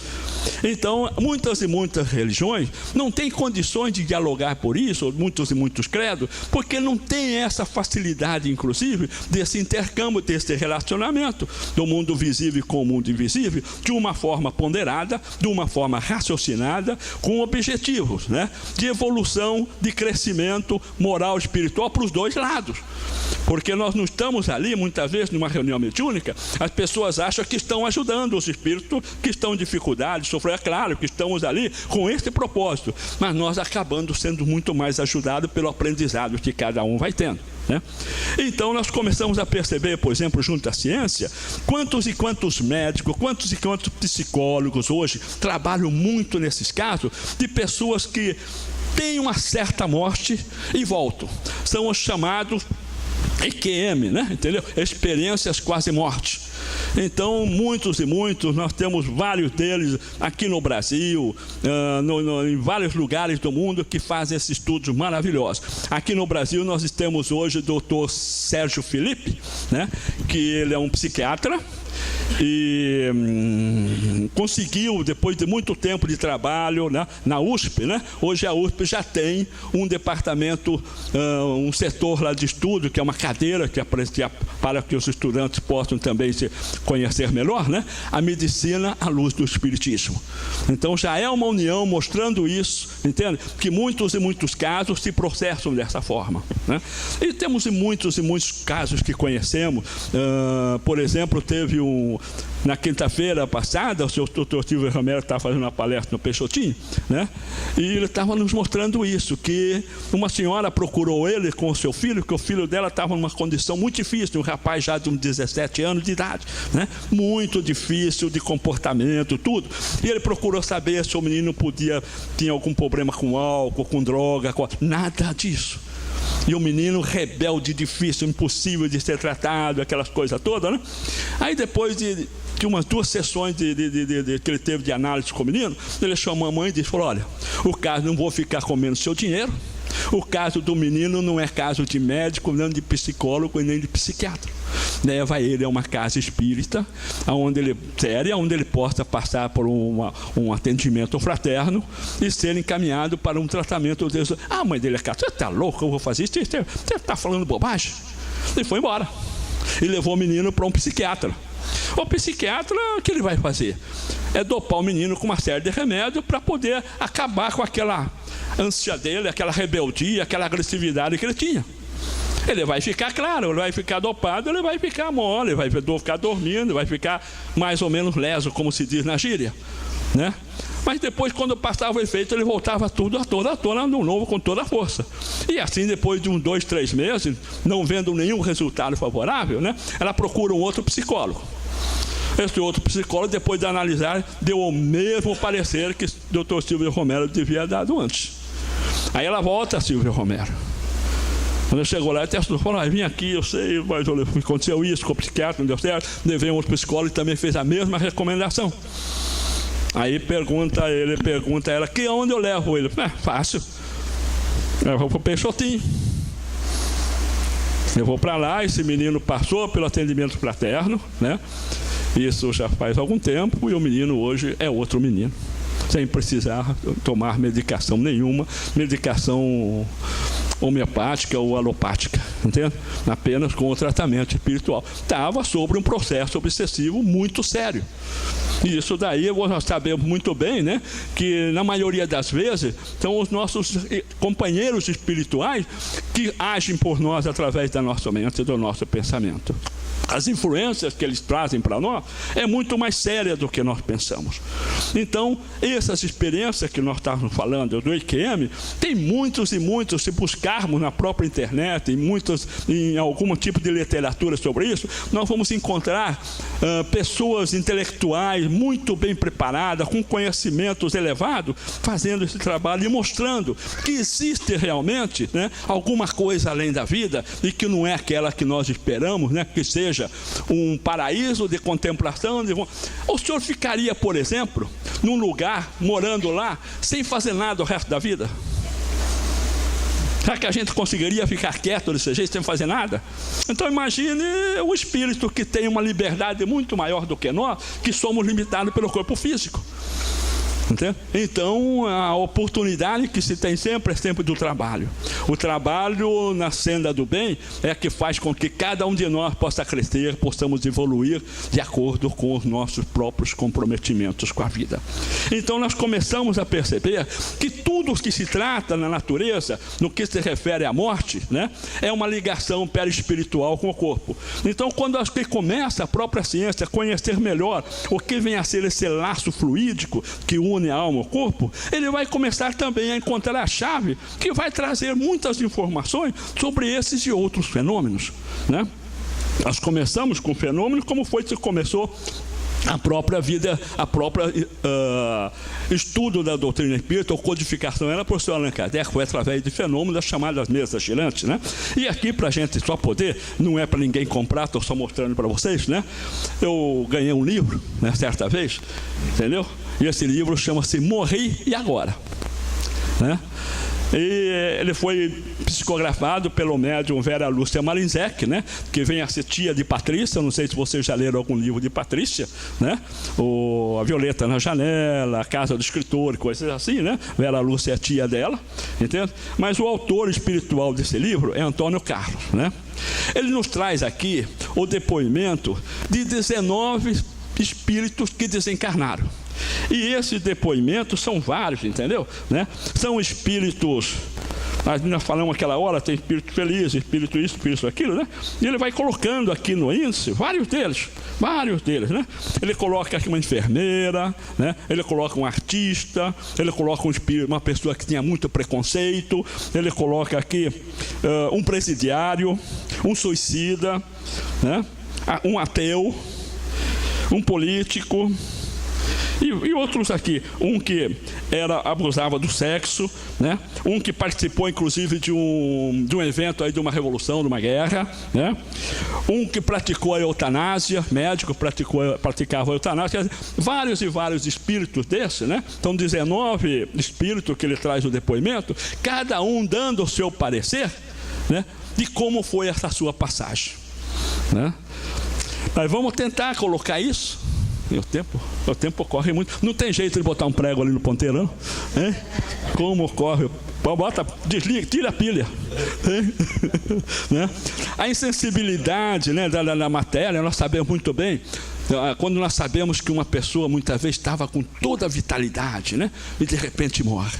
Então, muitas e muitas religiões não têm condições de dialogar por isso, muitos e muitos credos, porque não tem essa facilidade, inclusive, desse intercâmbio, desse relacionamento do mundo visível com o mundo invisível, de uma forma ponderada, de uma forma raciocinada, com objetivos, né, de evolução, de crescimento moral, espiritual para os 2 lados. Porque nós não estamos ali, muitas vezes, numa reunião mediúnica, as pessoas acham que estão ajudando os espíritos que estão em dificuldade, sofrer. É claro que estamos ali com esse propósito, mas nós acabando sendo muito mais ajudados pelo aprendizado que cada um vai tendo, né? Então nós começamos a perceber, por exemplo, junto à ciência, quantos e quantos médicos, quantos e quantos psicólogos hoje trabalham muito nesses casos de pessoas que têm uma certa morte e voltam. São os chamados EQM, né? Entendeu? Experiências quase morte. Então, muitos e muitos, nós temos vários deles aqui no Brasil, em vários lugares do mundo que fazem esses estudos maravilhosos. Aqui no Brasil nós temos hoje o doutor Sérgio Felipe, né? Que ele é um psiquiatra e conseguiu, depois de muito tempo de trabalho, né, na USP, né? Hoje a USP já tem um departamento, um setor lá de estudo, que é uma cadeira que para que os estudantes possam também se conhecer melhor, né? A medicina à luz do espiritismo. Então já é uma união mostrando isso, entende? Que muitos e muitos casos se processam dessa forma, né? E temos muitos e muitos casos que conhecemos. Por exemplo, teve na quinta-feira passada, o senhor doutor Silvio Romero estava fazendo uma palestra no Peixotinho, né? E ele estava nos mostrando isso, que uma senhora procurou ele com o seu filho, que o filho dela estava numa condição muito difícil, um rapaz já de uns 17 anos de idade, né? Muito difícil de comportamento, tudo. E ele procurou saber se o menino tinha algum problema com álcool, com droga, nada disso. E o menino rebelde, difícil, impossível de ser tratado, aquelas coisas todas, né? Aí depois de umas 2 sessões que ele teve de análise com o menino, ele chamou a mãe e disse, olha, o caso não vou ficar comendo seu dinheiro, o caso do menino não é caso de médico, nem de psicólogo e nem de psiquiatra. Leva ele a uma casa espírita, onde ele possa passar por um atendimento fraterno e ser encaminhado para um tratamento. A mãe dele, você está louco, eu vou fazer isso? Você está falando bobagem? E foi embora. E levou o menino para um psiquiatra. O psiquiatra, o que ele vai fazer? É dopar o menino com uma série de remédios para poder acabar com aquela ânsia dele, aquela rebeldia, aquela agressividade que ele tinha. Ele vai ficar, claro, ele vai ficar dopado, ele vai ficar mole, vai ficar dormindo, vai ficar mais ou menos leso, como se diz na gíria, né? Mas depois, quando passava o efeito, ele voltava tudo à tona no novo, com toda a força. E assim, depois de uns 2, 3 meses, não vendo nenhum resultado favorável, né, ela procura um outro psicólogo. Esse outro psicólogo, depois de analisar, deu o mesmo parecer que o doutor Silvio Romero devia ter dado antes. Aí ela volta a Silvio Romero. Quando chegou lá, até falou, vim aqui, eu sei, mas aconteceu isso com o psiquiatra, não deu certo. Levei um outro psicólogo e também fez a mesma recomendação. Aí pergunta ela, onde eu levo ele? Fácil. Eu vou para o Peixotinho. Eu vou para lá, esse menino passou pelo atendimento fraterno, né? Isso já faz algum tempo, e o menino hoje é outro menino, sem precisar tomar medicação nenhuma, medicação homeopática ou alopática, entende? Apenas com o tratamento espiritual. Estava sobre um processo obsessivo muito sério. E isso daí nós sabemos muito bem, né, que na maioria das vezes são os nossos companheiros espirituais que agem por nós através da nossa mente e do nosso pensamento. As influências que eles trazem para nós é muito mais séria do que nós pensamos. Então, essas experiências que nós estávamos falando do EQM, tem muitos e muitos, se buscarmos na própria internet, em algum tipo de literatura sobre isso, nós vamos encontrar pessoas intelectuais muito bem preparadas, com conhecimentos elevados, fazendo esse trabalho e mostrando que existe realmente, né, alguma coisa além da vida e que não é aquela que nós esperamos, né, que seja um paraíso de contemplação. O senhor ficaria, por exemplo, num lugar, morando lá, sem fazer nada o resto da vida? Será que a gente conseguiria ficar quieto desse jeito, sem fazer nada? Então imagine o espírito que tem uma liberdade muito maior do que nós, que somos limitados pelo corpo físico. Entende? Então a oportunidade que se tem sempre é sempre do trabalho. O trabalho na senda do bem é que faz com que cada um de nós possa crescer, possamos evoluir de acordo com os nossos próprios comprometimentos com a vida. Então nós começamos a perceber que tudo o que se trata na natureza, no que se refere à morte, né, é uma ligação perispiritual com o corpo. Então quando acho que começa a própria ciência a conhecer melhor o que vem a ser esse laço fluídico que une a alma ao corpo, ele vai começar também a encontrar a chave que vai trazer muitas informações sobre esses e outros fenômenos, né? Nós começamos com fenômenos como foi que começou a própria vida, a própria estudo da doutrina espírita, ou codificação dela, por professor Allan Kardec, foi através de fenômenos das chamadas mesas girantes, né? E aqui, para a gente só poder, não é para ninguém comprar, estou só mostrando para vocês, né? Eu ganhei um livro, né, certa vez, entendeu? E esse livro chama-se Morri e Agora, né? E ele foi psicografado pelo médium Vera Lúcia Marinzec, né, que vem a ser tia de Patrícia. Não sei se vocês já leram algum livro de Patrícia, né? A Violeta na Janela, A Casa do Escritor, coisas assim, né? Vera Lúcia é tia dela, entende? Mas o autor espiritual desse livro é Antônio Carlos, né? Ele nos traz aqui o depoimento de 19 espíritos que desencarnaram. E esses depoimentos são vários, entendeu? Né? São espíritos, nós falamos aquela hora, tem espírito feliz, espírito isso, espírito aquilo, né? E ele vai colocando aqui no índice vários deles, né? Ele coloca aqui uma enfermeira, né? Ele coloca um artista, ele coloca um espírito, uma pessoa que tinha muito preconceito, ele coloca aqui um presidiário, um suicida, né? Um ateu, um político. E outros aqui, um que abusava do sexo, né? Um que participou inclusive de um evento aí, de uma revolução, de uma guerra, né? Um que praticou a eutanásia, médico praticava a eutanásia, vários e vários espíritos desses, né? Então 19 espíritos que ele traz o depoimento, cada um dando o seu parecer, né, de como foi essa sua passagem, né? Mas vamos tentar colocar isso. O tempo corre muito. Não tem jeito de botar um prego ali no ponteiro, não? Hein? Como corre? Bota, desliga, tira a pilha. Né? A insensibilidade, né, da matéria, nós sabemos muito bem. Quando nós sabemos que uma pessoa muitas vezes estava com toda a vitalidade, né, e de repente morre.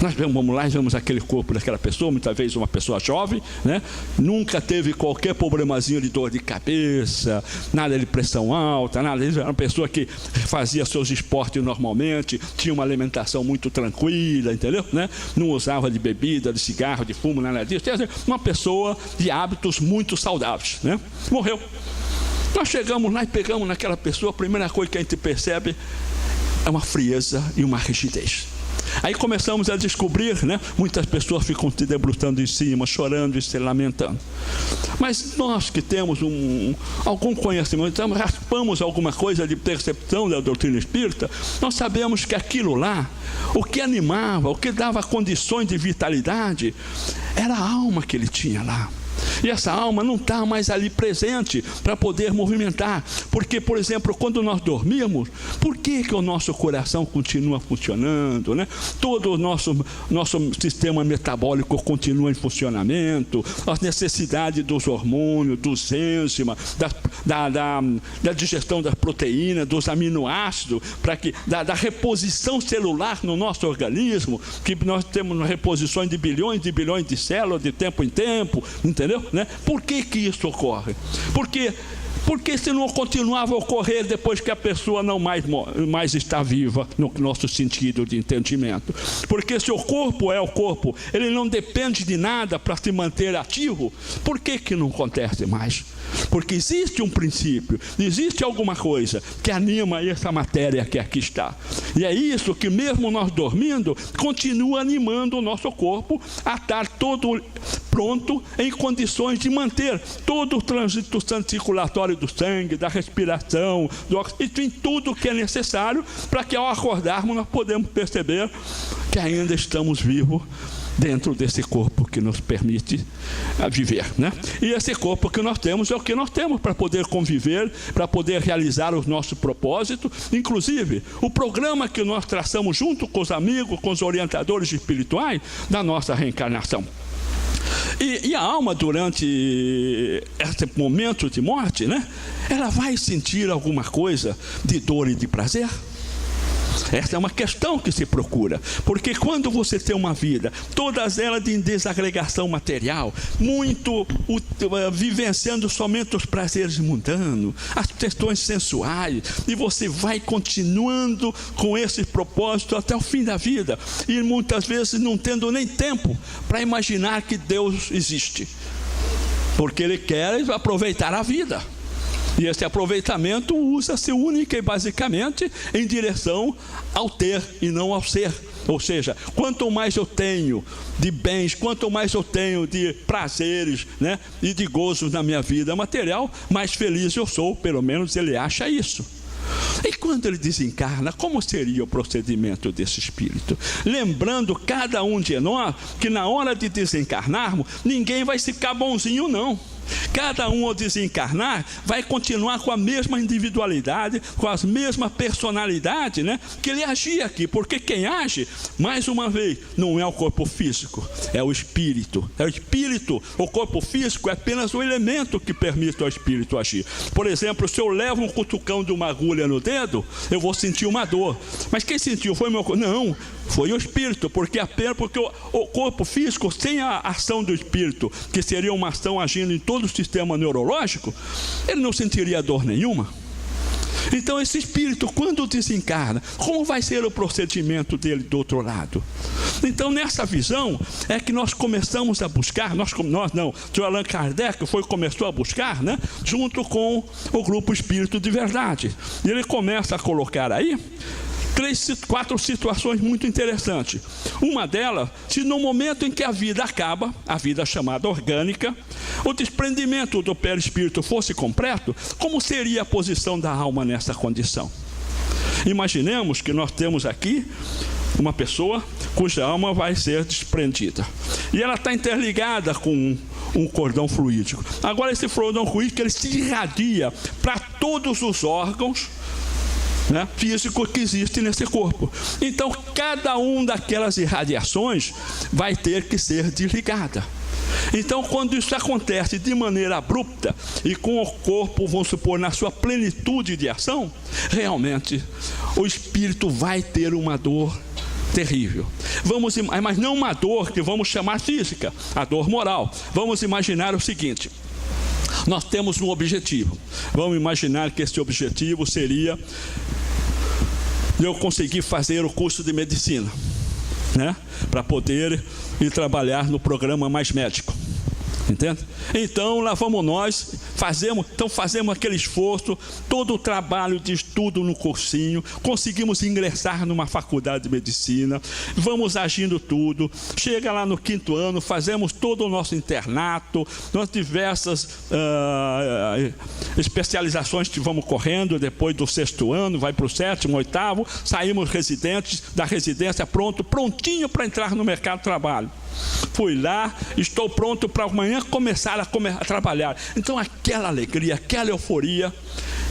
Nós vamos lá e vemos aquele corpo daquela pessoa, muitas vezes uma pessoa jovem, né? Nunca teve qualquer problemazinho de dor de cabeça, nada de pressão alta, nada disso. Era uma pessoa que fazia seus esportes normalmente, tinha uma alimentação muito tranquila, entendeu? Né? Não usava de bebida, de cigarro, de fumo, nada disso. Uma pessoa de hábitos muito saudáveis, né? Morreu. Nós chegamos lá e pegamos naquela pessoa, a primeira coisa que a gente percebe é uma frieza e uma rigidez. Aí começamos a descobrir, né? Muitas pessoas ficam se debruçando em cima, chorando e se lamentando. Mas nós que temos algum conhecimento, então raspamos alguma coisa de percepção da doutrina espírita, nós sabemos que aquilo lá, o que animava, o que dava condições de vitalidade, era a alma que ele tinha lá. E essa alma não está mais ali presente para poder movimentar. Porque, por exemplo, quando nós dormimos, por que o nosso coração continua funcionando, né? Todo o nosso sistema metabólico continua em funcionamento, as necessidades dos hormônios, dos enzimas, da digestão das proteínas, dos aminoácidos, da reposição celular no nosso organismo, que nós temos reposições de bilhões de células de tempo em tempo, entendeu? Né? Por que isso ocorre? Porque se não continuava a ocorrer depois que a pessoa não mais está viva, no nosso sentido de entendimento. Porque se o corpo é o corpo, ele não depende de nada para se manter ativo, por que não acontece mais? Porque existe um princípio, existe alguma coisa que anima essa matéria que aqui está. E é isso que, mesmo nós dormindo, continua animando o nosso corpo a estar todo pronto, em condições de manter todo o trânsito circulatório do sangue, da respiração, do oxigênio, enfim, tudo que é necessário para que, ao acordarmos, nós podemos perceber que ainda estamos vivos dentro desse corpo que nos permite viver, né? E esse corpo que nós temos é o que nós temos para poder conviver, para poder realizar os nossos propósitos, inclusive o programa que nós traçamos junto com os amigos, com os orientadores espirituais da nossa reencarnação. E a alma, durante esse momento de morte, né, ela vai sentir alguma coisa de dor e de prazer? Essa é uma questão que se procura, porque quando você tem uma vida, todas elas de desagregação material, vivenciando somente os prazeres mundanos, as questões sensuais, e você vai continuando com esse propósito até o fim da vida, e muitas vezes não tendo nem tempo para imaginar que Deus existe, porque Ele quer aproveitar a vida. E esse aproveitamento usa-se única e basicamente em direção ao ter e não ao ser. Ou seja, quanto mais eu tenho de bens, quanto mais eu tenho de prazeres, né, e de gozos na minha vida material, mais feliz eu sou, pelo menos ele acha isso. E quando ele desencarna, como seria o procedimento desse espírito? Lembrando cada um de nós que na hora de desencarnarmos, ninguém vai ficar bonzinho não. Cada um ao desencarnar vai continuar com a mesma individualidade, com as mesmas personalidades, né, que ele agia aqui, porque quem age, mais uma vez, não é o corpo físico, é o espírito. É o espírito, o corpo físico é apenas o elemento que permite ao espírito agir. Por exemplo, se eu levo um cutucão de uma agulha no dedo, eu vou sentir uma dor. Mas quem sentiu foi meu corpo? Não, foi o espírito, porque o corpo físico, sem a ação do espírito, que seria uma ação agindo em todo o sistema neurológico, ele não sentiria dor nenhuma. Então esse espírito, quando desencarna, como vai ser o procedimento dele do outro lado? Então nessa visão é que nós começamos a buscar, nós não, o Sr. Allan Kardec começou a buscar, né, junto com o grupo Espírito de Verdade. E ele começa a colocar aí 4 situações muito interessantes. Uma delas, se no momento em que a vida acaba, a vida chamada orgânica, o desprendimento do perispírito fosse completo, como seria a posição da alma nessa condição? Imaginemos que nós temos aqui uma pessoa cuja alma vai ser desprendida. E ela está interligada com um cordão fluídico. Agora esse cordão fluídico ele se irradia para todos os órgãos, né, físico que existe nesse corpo. Então cada um daquelas irradiações vai ter que ser desligada. Então quando isso acontece de maneira abrupta e com o corpo, vamos supor, na sua plenitude de ação, realmente o espírito vai ter uma dor terrível. Mas não uma dor que vamos chamar física, a dor moral. Vamos imaginar o seguinte: nós temos um objetivo. Vamos imaginar que esse objetivo seria eu conseguir fazer o curso de medicina, né, para poder ir trabalhar no programa Mais Médico. Entende? Então lá vamos nós, fazemos aquele esforço, todo o trabalho de estudo no cursinho, conseguimos ingressar numa faculdade de medicina, vamos agindo tudo, chega lá no 5º ano, fazemos todo o nosso internato, nas diversas especializações que vamos correndo, depois do 6º ano, vai para o 7º, 8º, saímos residentes da residência prontinho para entrar no mercado de trabalho. Fui lá, estou pronto para amanhã começar a trabalhar. Então aquela alegria, aquela euforia,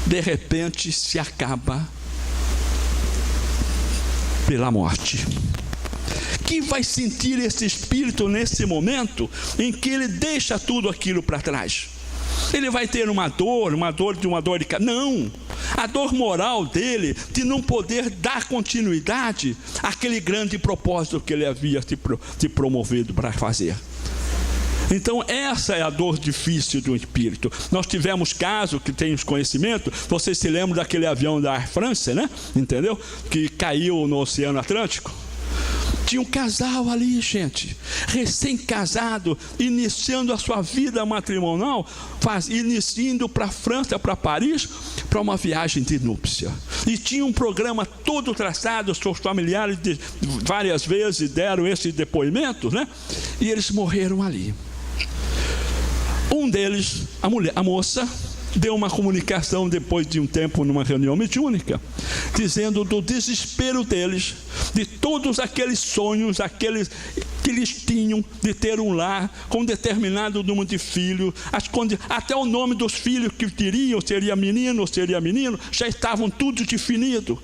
de repente se acaba pela morte. Que vai sentir esse espírito nesse momento em que ele deixa tudo aquilo para trás? Ele vai ter uma dor de cabeça? Não, a dor moral dele de não poder dar continuidade àquele grande propósito que ele havia se promovido para fazer. Então essa é a dor difícil do espírito. Nós tivemos caso que temos conhecimento, vocês se lembram daquele avião da Air France, né? Entendeu? Que caiu no Oceano Atlântico. Tinha um casal ali, gente, recém-casado, iniciando a sua vida matrimonial, iniciando para a França, para Paris, para uma viagem de núpcia. E tinha um programa todo traçado, seus familiares várias vezes deram esses depoimentos, né? E eles morreram ali. Um deles, a moça, deu uma comunicação depois de um tempo numa reunião mediúnica, dizendo do desespero deles, de todos aqueles sonhos, aqueles que eles tinham de ter um lar com um determinado número de filhos, até o nome dos filhos que teriam, seria menino ou seria menino, já estavam tudo definido.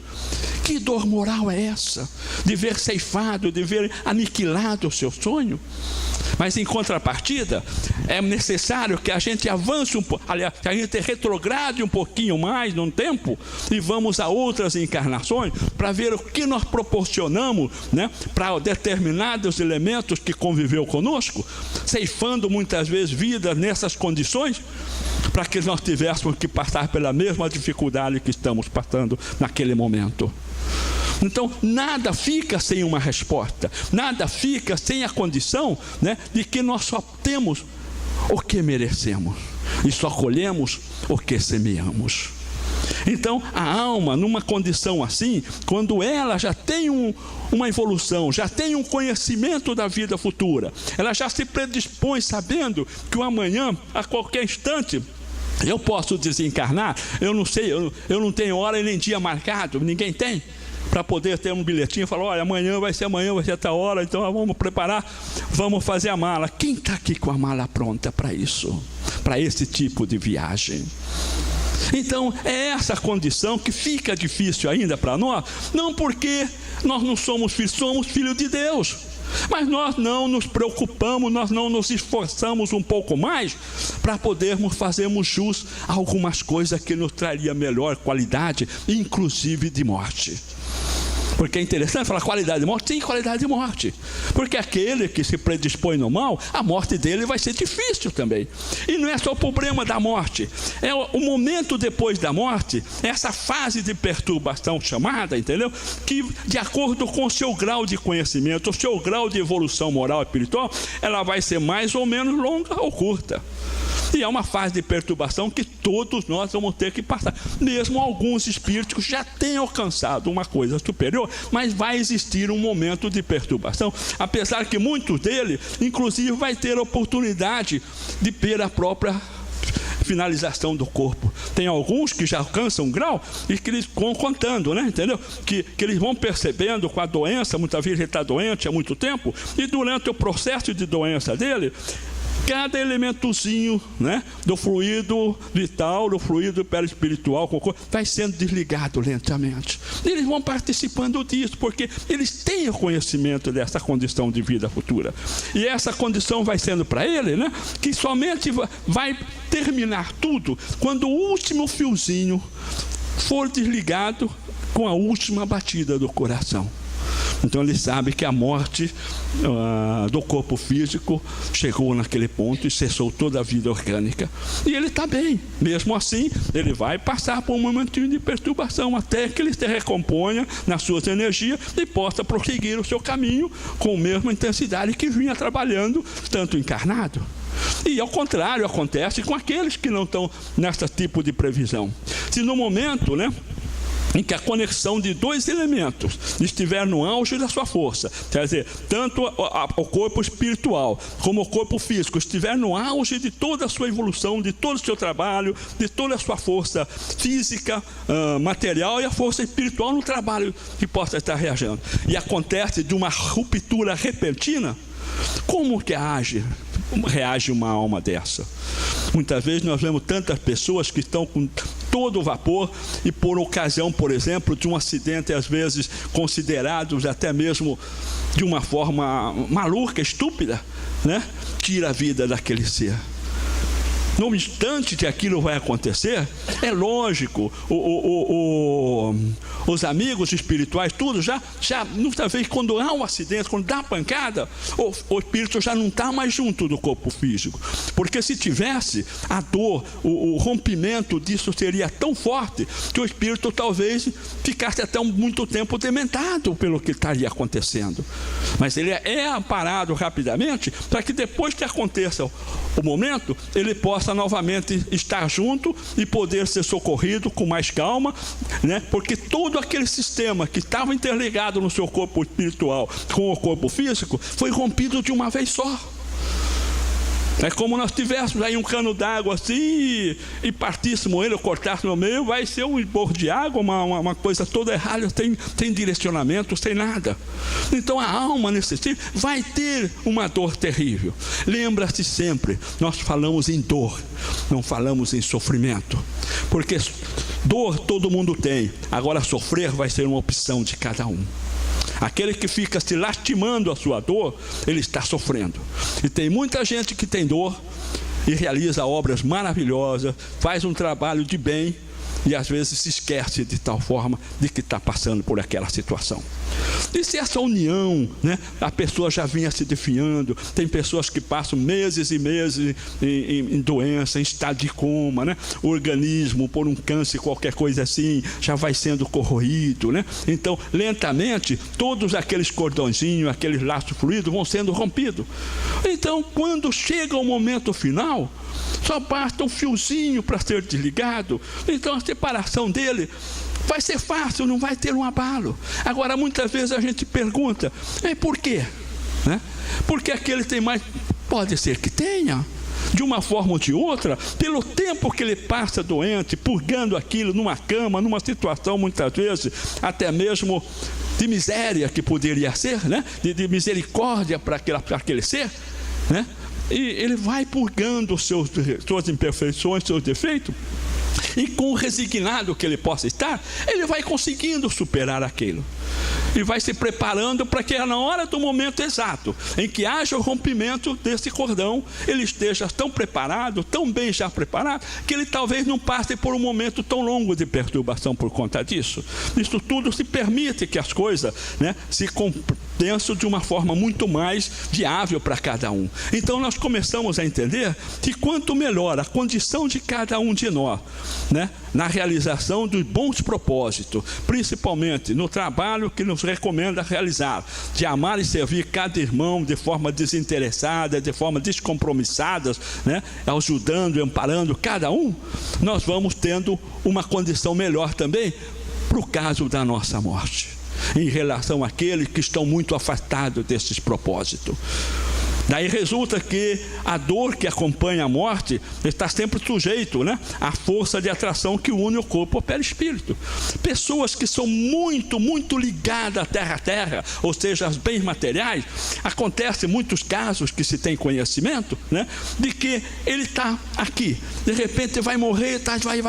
Que dor moral é essa? De ver ceifado, de ver aniquilado o seu sonho? Mas em contrapartida, é necessário que a gente avance um pouco, aliás, que a gente retrograde um pouquinho mais no tempo e vamos a outras encarnações para ver o que nós proporcionamos, né, para determinados elementos que conviveu conosco, ceifando muitas vezes vidas nessas condições, para que nós tivéssemos que passar pela mesma dificuldade que estamos passando naquele momento. Então, nada fica sem uma resposta, nada fica sem a condição, né, de que nós só temos o que merecemos e só colhemos o que semeamos. Então, a alma, numa condição assim, quando ela já tem uma evolução, já tem um conhecimento da vida futura, ela já se predispõe sabendo que o amanhã, a qualquer instante, eu posso desencarnar. Eu não sei, eu não tenho hora e nem dia marcado, ninguém tem, para poder ter um bilhetinho e falar, olha, amanhã vai ser tal hora, então vamos preparar, vamos fazer a mala. Quem está aqui com a mala pronta para isso? Para esse tipo de viagem? Então, é essa condição que fica difícil ainda para nós, não porque nós não somos filhos de Deus, mas nós não nos preocupamos, nós não nos esforçamos um pouco mais para podermos fazermos jus a algumas coisas que nos traria melhor qualidade, inclusive de morte. Porque é interessante falar qualidade de morte, sim, qualidade de morte. Porque aquele que se predispõe no mal, a morte dele vai ser difícil também. E não é só o problema da morte, é o momento depois da morte, essa fase de perturbação chamada, entendeu? Que de acordo com o seu grau de conhecimento, o seu grau de evolução moral e espiritual, ela vai ser mais ou menos longa ou curta. E é uma fase de perturbação que todos nós vamos ter que passar. Mesmo alguns espíritos já têm alcançado uma coisa superior, mas vai existir um momento de perturbação, apesar que muitos deles, inclusive, vai ter a oportunidade de ver a própria finalização do corpo. Tem alguns que já alcançam um grau e que eles vão contando, né? Entendeu? Que eles vão percebendo com a doença, muitas vezes ele está doente há muito tempo, e durante o processo de doença dele, cada elementozinho, né, do fluido vital, do fluido perispiritual, vai sendo desligado lentamente. E eles vão participando disso, porque eles têm o conhecimento dessa condição de vida futura. E essa condição vai sendo para ele, né, que somente vai terminar tudo quando o último fiozinho for desligado com a última batida do coração. Então ele sabe que a morte do corpo físico chegou naquele ponto e cessou toda a vida orgânica. E ele está bem. Mesmo assim, ele vai passar por um momentinho de perturbação até que ele se recomponha nas suas energias e possa prosseguir o seu caminho com a mesma intensidade que vinha trabalhando, tanto encarnado. E ao contrário, acontece com aqueles que não estão nesse tipo de previsão. Se no momento, né, em que a conexão de dois elementos estiver no auge da sua força, quer dizer, tanto o corpo espiritual como o corpo físico estiver no auge de toda a sua evolução, de todo o seu trabalho, de toda a sua força física, material, e a força espiritual no trabalho que possa estar reagindo, e acontece de uma ruptura repentina, como que reage uma alma dessa? Muitas vezes nós vemos tantas pessoas que estão com todo o vapor e por ocasião, por exemplo, de um acidente, às vezes considerados até mesmo de uma forma maluca, estúpida, né, tira a vida daquele ser. No instante que aquilo vai acontecer, é lógico, os amigos espirituais, tudo, já muitas vezes, quando há um acidente, quando dá pancada, o espírito já não está mais junto do corpo físico. Porque se tivesse, a dor, o rompimento disso seria tão forte que o espírito talvez ficasse até muito tempo dementado pelo que estaria acontecendo. Mas ele é amparado rapidamente para que depois que aconteça o momento, ele possa novamente estar junto e poder ser socorrido com mais calma, né? Porque todo aquele sistema que estava interligado no seu corpo espiritual com o corpo físico foi rompido de uma vez só. É como nós tivéssemos aí um cano d'água assim e partíssemos ele, ou cortássemos no meio, vai ser um esborro de água, uma coisa toda errada, sem direcionamento, sem nada. Então a alma nesse tipo vai ter uma dor terrível. Lembra-se sempre, nós falamos em dor, não falamos em sofrimento, porque dor todo mundo tem, agora sofrer vai ser uma opção de cada um. Aquele que fica se lastimando a sua dor, ele está sofrendo. E tem muita gente que tem dor e realiza obras maravilhosas, faz um trabalho de bem e às vezes se esquece de tal forma de que está passando por aquela situação. E se essa união, né, a pessoa já vinha se definhando, tem pessoas que passam meses e meses em doença, em estado de coma, né? O organismo, por um câncer, qualquer coisa assim, já vai sendo corroído, né? Então, lentamente, todos aqueles cordõezinhos, aqueles laços fluidos vão sendo rompidos. Então, quando chega o momento final, só basta um fiozinho para ser desligado. Então, a separação dele vai ser fácil, não vai ter um abalo. Agora, muitas vezes a gente pergunta, por quê? Né? Porque aquele tem mais? Pode ser que tenha, de uma forma ou de outra, pelo tempo que ele passa doente, purgando aquilo numa cama, numa situação, muitas vezes, até mesmo de miséria que poderia ser, né? de misericórdia para aquele ser, né? E ele vai purgando suas imperfeições, seus defeitos, e com o resignado que ele possa estar, ele vai conseguindo superar aquilo. E vai se preparando para que na hora do momento exato, em que haja o rompimento desse cordão, ele esteja tão preparado, tão bem já preparado, que ele talvez não passe por um momento tão longo de perturbação por conta disso. Isso tudo se permite que as coisas, né, se condensem de uma forma muito mais viável para cada um. Então nós começamos a entender que quanto melhor a condição de cada um de nós, né, na realização dos bons propósitos, principalmente no trabalho que nos recomenda realizar, de amar e servir cada irmão de forma desinteressada, de forma descompromissada, né, ajudando e amparando cada um, nós vamos tendo uma condição melhor também para o caso da nossa morte, em relação àqueles que estão muito afastados desses propósitos. Daí resulta que a dor que acompanha a morte está sempre sujeito, né, à força de atração que une o corpo ao perispírito. Pessoas que são muito, muito ligadas à terra, ou seja, aos bens materiais, acontecem muitos casos que se tem conhecimento, né, de que ele está aqui, de repente vai morrer,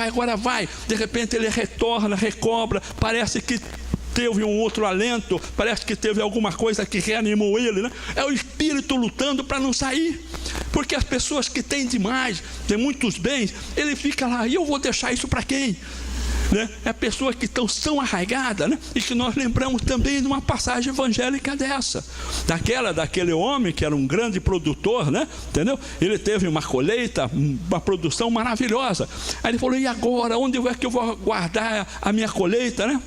agora vai, de repente ele retorna, recobra, parece que teve um outro alento, parece que teve alguma coisa que reanimou ele, né? É o espírito lutando para não sair, porque as pessoas que têm demais, têm muitos bens, ele fica lá, e eu vou deixar isso para quem? Né? É pessoas que estão tão arraigadas, né? E que nós lembramos também de uma passagem evangélica dessa, daquele homem que era um grande produtor, né? Entendeu? Ele teve uma colheita, uma produção maravilhosa. Aí ele falou, e agora? Onde é que eu vou guardar a minha colheita, né?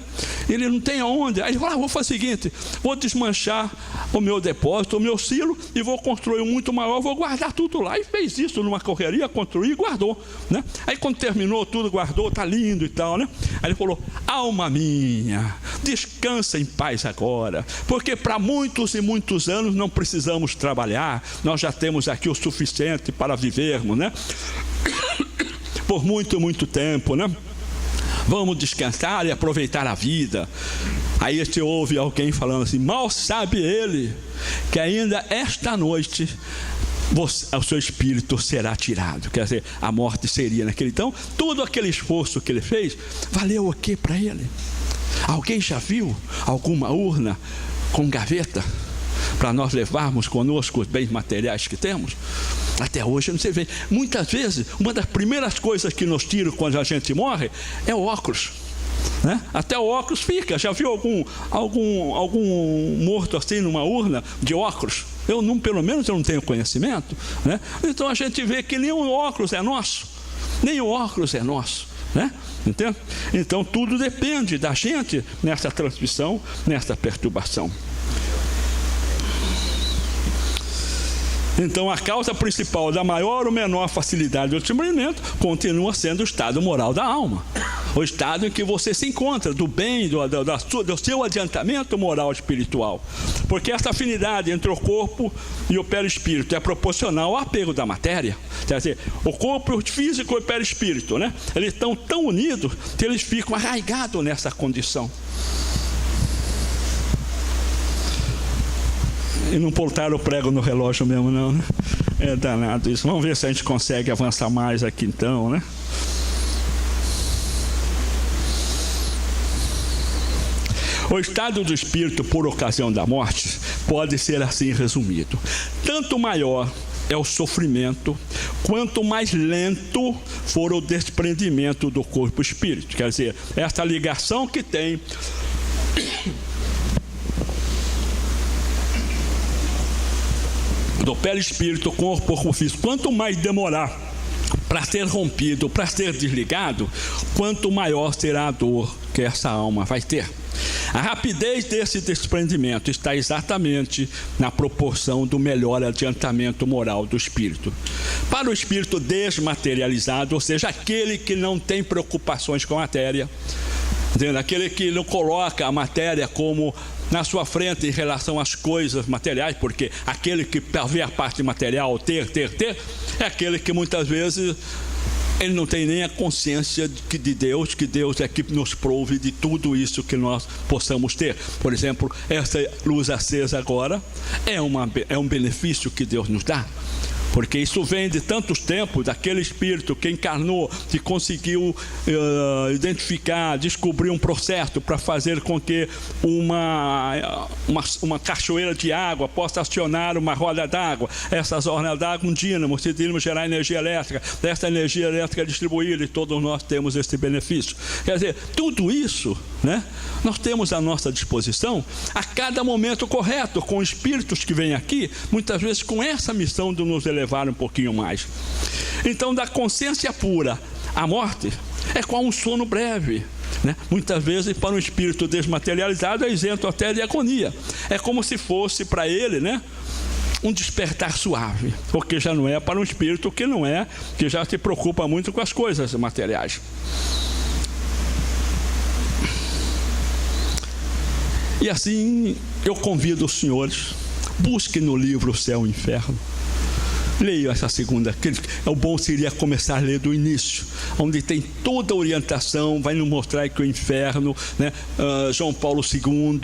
Ele não tem aonde. Aí ele falou, vou fazer o seguinte, vou desmanchar o meu depósito, o meu silo, e vou construir um muito maior, vou guardar tudo lá. E fez isso numa correria, construiu e guardou, né? Aí quando terminou tudo, guardou, tá lindo e tal, né? Aí ele falou, alma minha, descansa em paz agora, porque para muitos e muitos anos não precisamos trabalhar, nós já temos aqui o suficiente para vivermos, né? Por muito, muito tempo, né? Vamos descansar e aproveitar a vida. Aí você ouve alguém falando assim, mal sabe ele que ainda esta noite o seu espírito será tirado. Quer dizer, a morte seria naquele. Então, todo aquele esforço que ele fez, valeu o que para ele? Alguém já viu alguma urna com gaveta para nós levarmos conosco os bens materiais que temos? Até hoje não se vê. Muitas vezes, uma das primeiras coisas que nos tiram quando a gente morre é o óculos, né? Até o óculos fica. Já viu algum morto assim numa urna de óculos? Pelo menos eu não tenho conhecimento, né? Então a gente vê que nem o óculos é nosso, nem o óculos é nosso, né? Entende? Então tudo depende da gente nessa transmissão, nessa perturbação. Então, a causa principal da maior ou menor facilidade do desprendimento continua sendo o estado moral da alma. O estado em que você se encontra, do bem, do seu adiantamento moral espiritual. Porque essa afinidade entre o corpo e o perispírito é proporcional ao apego da matéria. Quer dizer, o corpo físico e o perispírito, né? Eles estão tão unidos que eles ficam arraigados nessa condição. E não botaram o prego no relógio mesmo, não, né? É danado isso. Vamos ver se a gente consegue avançar mais aqui então, né? O estado do espírito por ocasião da morte pode ser assim resumido. Tanto maior é o sofrimento, quanto mais lento for o desprendimento do corpo e espírito. Quer dizer, essa ligação que tem do perispírito com o corpo físico, quanto mais demorar para ser rompido, para ser desligado, quanto maior será a dor que essa alma vai ter. A rapidez desse desprendimento está exatamente na proporção do melhor adiantamento moral do espírito. Para o espírito desmaterializado, ou seja, aquele que não tem preocupações com a matéria, aquele que não coloca a matéria como na sua frente em relação às coisas materiais, porque aquele que vê a parte material, ter, é aquele que muitas vezes ele não tem nem a consciência de Deus, que Deus é que nos prove de tudo isso que nós possamos ter. Por exemplo, essa luz acesa agora é um benefício que Deus nos dá. Porque isso vem de tantos tempos, daquele espírito que encarnou, que conseguiu identificar, descobrir um processo para fazer com que uma cachoeira de água possa acionar uma roda d'água. Essas rodas d'água, um dínamo, esse dínamo gerar energia elétrica, dessa energia elétrica distribuída, e todos nós temos esse benefício. Quer dizer, tudo isso, né, nós temos à nossa disposição a cada momento correto, com espíritos que vêm aqui, muitas vezes com essa missão de nos elevar um pouquinho mais. Então, da consciência pura, a morte é como um sono breve, né? Muitas vezes para um espírito desmaterializado é isento até de agonia. É como se fosse para ele, né, um despertar suave, porque já não é para um espírito que não é, que já se preocupa muito com as coisas materiais. E assim eu convido os senhores, busquem no livro O Céu e o Inferno. Leio essa segunda. O bom seria começar a ler do início, onde tem toda a orientação, vai nos mostrar que o inferno, né, João Paulo II,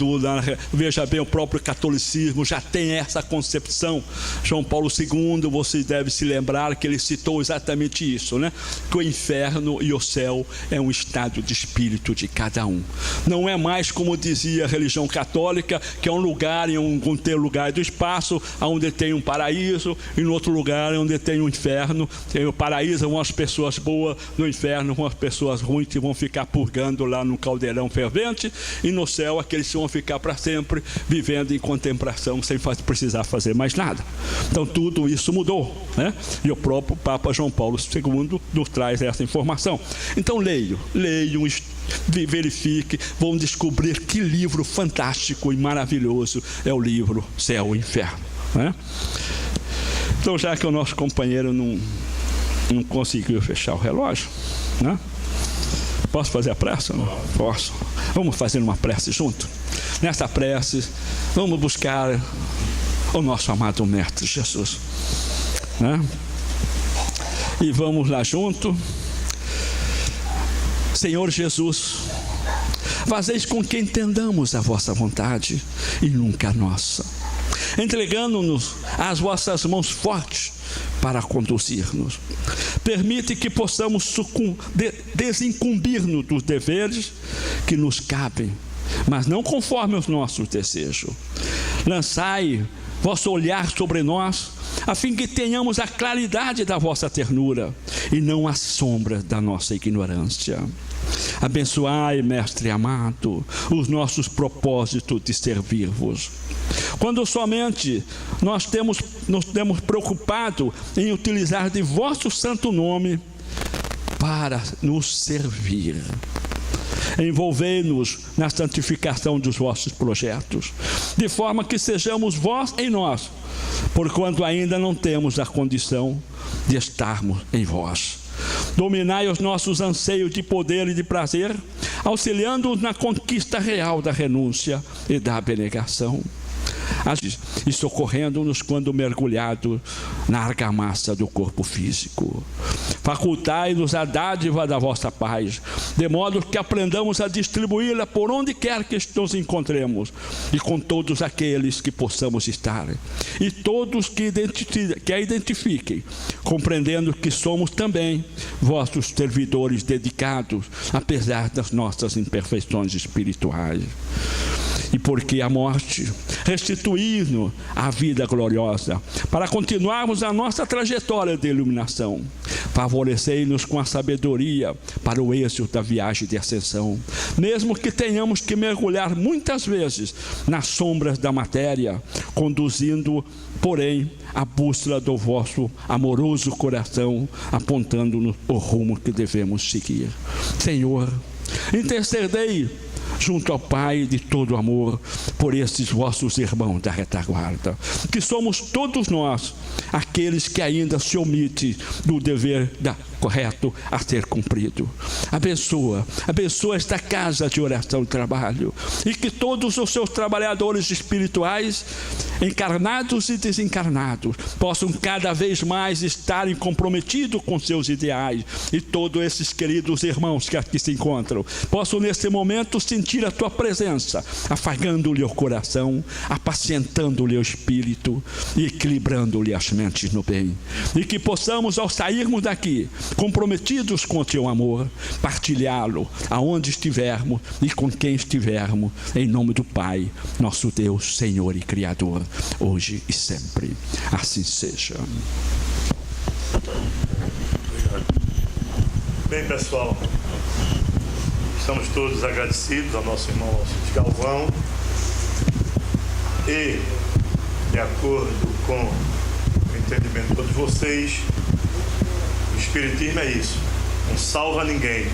veja bem, o próprio catolicismo já tem essa concepção. João Paulo II, você deve se lembrar que ele citou exatamente isso, né? Que o inferno e o céu é um estado de espírito de cada um. Não é mais como dizia a religião católica, que é um lugar, em um lugar do espaço, onde tem um paraíso, e no outro lugar onde tem um inferno. Tem o paraíso, vão as pessoas boas, no inferno vão as pessoas ruins que vão ficar purgando lá no caldeirão fervente, e no céu aqueles que vão ficar para sempre vivendo em contemplação sem precisar fazer mais nada. Então tudo isso mudou, né? E o próprio Papa João Paulo II nos traz essa informação. Então leiam, verifique, vão descobrir que livro fantástico e maravilhoso é o livro Céu e Inferno, né? Então, já que o nosso companheiro não conseguiu fechar o relógio, né? Posso fazer a prece? Não? Posso. Vamos fazer uma prece junto? Nessa prece, vamos buscar o nosso amado Mestre Jesus, né? E vamos lá junto. Senhor Jesus, fazeis com que entendamos a vossa vontade e nunca a nossa, entregando-nos às vossas mãos fortes para conduzir-nos. Permite que possamos desincumbir-nos dos deveres que nos cabem, mas não conforme os nossos desejos. Lançai vosso olhar sobre nós, a fim que tenhamos a claridade da vossa ternura e não a sombra da nossa ignorância. Abençoai, Mestre amado, os nossos propósitos de servir-vos. Quando somente nos temos preocupado em utilizar de vosso santo nome para nos servir. Envolvei-nos na santificação dos vossos projetos, de forma que sejamos vós em nós, porquanto ainda não temos a condição de estarmos em vós. Dominai os nossos anseios de poder e de prazer, auxiliando-os na conquista real da renúncia e da abnegação, e socorrendo-nos quando mergulhados na argamassa do corpo físico. Facultai-nos a dádiva da vossa paz, de modo que aprendamos a distribuí-la por onde quer que nos encontremos, e com todos aqueles que possamos estar, e todos que a identifiquem, compreendendo que somos também vossos servidores dedicados, apesar das nossas imperfeições espirituais. E porque a morte restituir-nos a vida gloriosa, para continuarmos a nossa trajetória de iluminação. Favorecei-nos com a sabedoria para o êxito da viagem de ascensão, mesmo que tenhamos que mergulhar muitas vezes nas sombras da matéria, conduzindo, porém, a bússola do vosso amoroso coração, apontando-nos o rumo que devemos seguir. Senhor, intercedei junto ao Pai de todo amor, por esses vossos irmãos da retaguarda, que somos todos nós, aqueles que ainda se omitem do dever correto a ser cumprido. Abençoa esta casa de oração e trabalho, e que todos os seus trabalhadores espirituais, encarnados e desencarnados, possam cada vez mais estarem comprometidos com seus ideais, e todos esses queridos irmãos que aqui se encontram, possam nesse momento sentir a tua presença, afagando-lhe o coração, apacientando-lhe o espírito e equilibrando-lhe as mentes no bem, e que possamos, ao sairmos daqui, comprometidos com o teu amor, partilhá-lo aonde estivermos e com quem estivermos, em nome do Pai, nosso Deus, Senhor e Criador, hoje e sempre. Assim seja. Bem, pessoal, estamos todos agradecidos ao nosso irmão Alcides Galvão, e, de acordo com o entendimento de todos vocês, o Espiritismo é isso: não salva ninguém,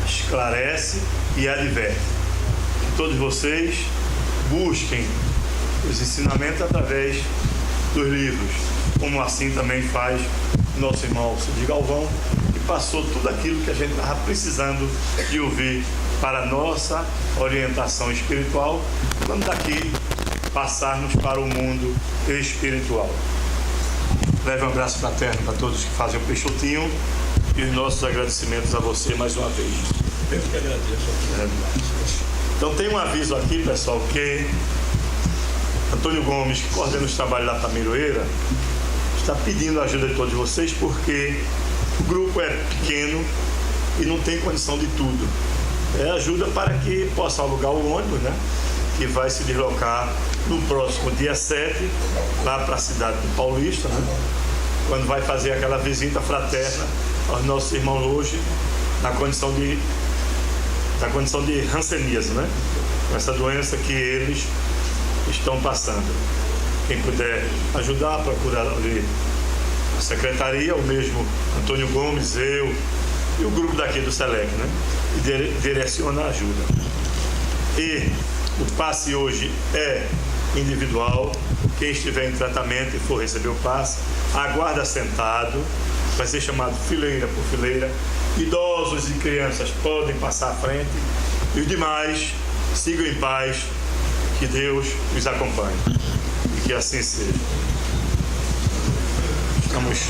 esclarece e adverte. Que todos vocês busquem os ensinamentos através dos livros, como assim também faz nosso irmão Alcides Galvão, que passou tudo aquilo que a gente estava precisando de ouvir para a nossa orientação espiritual, quando daqui passarmos para o mundo espiritual. Leve um abraço fraterno para todos que fazem o Peixotinho, e os nossos agradecimentos a você mais uma vez. Eu que agradeço. Então tem um aviso aqui, pessoal, que Antônio Gomes, que coordena os trabalhos lá para Miroeira, está pedindo a ajuda de todos vocês, porque o grupo é pequeno e não tem condição de tudo. É ajuda para que possa alugar o ônibus, né? Que vai se deslocar no próximo dia 7, lá para a cidade do Paulista, né? Quando vai fazer aquela visita fraterna aos nossos irmãos hoje, na condição de hanseníase, né? Com essa doença que eles estão passando. Quem puder ajudar, procurar ali a secretaria, o mesmo Antônio Gomes, eu e o grupo daqui do SELEC, né? E direciona a ajuda. E o passe hoje é individual. Quem estiver em tratamento e for receber o passe, aguarda sentado, vai ser chamado fileira por fileira. Idosos e crianças podem passar à frente, e os demais sigam em paz. Que Deus os acompanhe e que assim seja. Estamos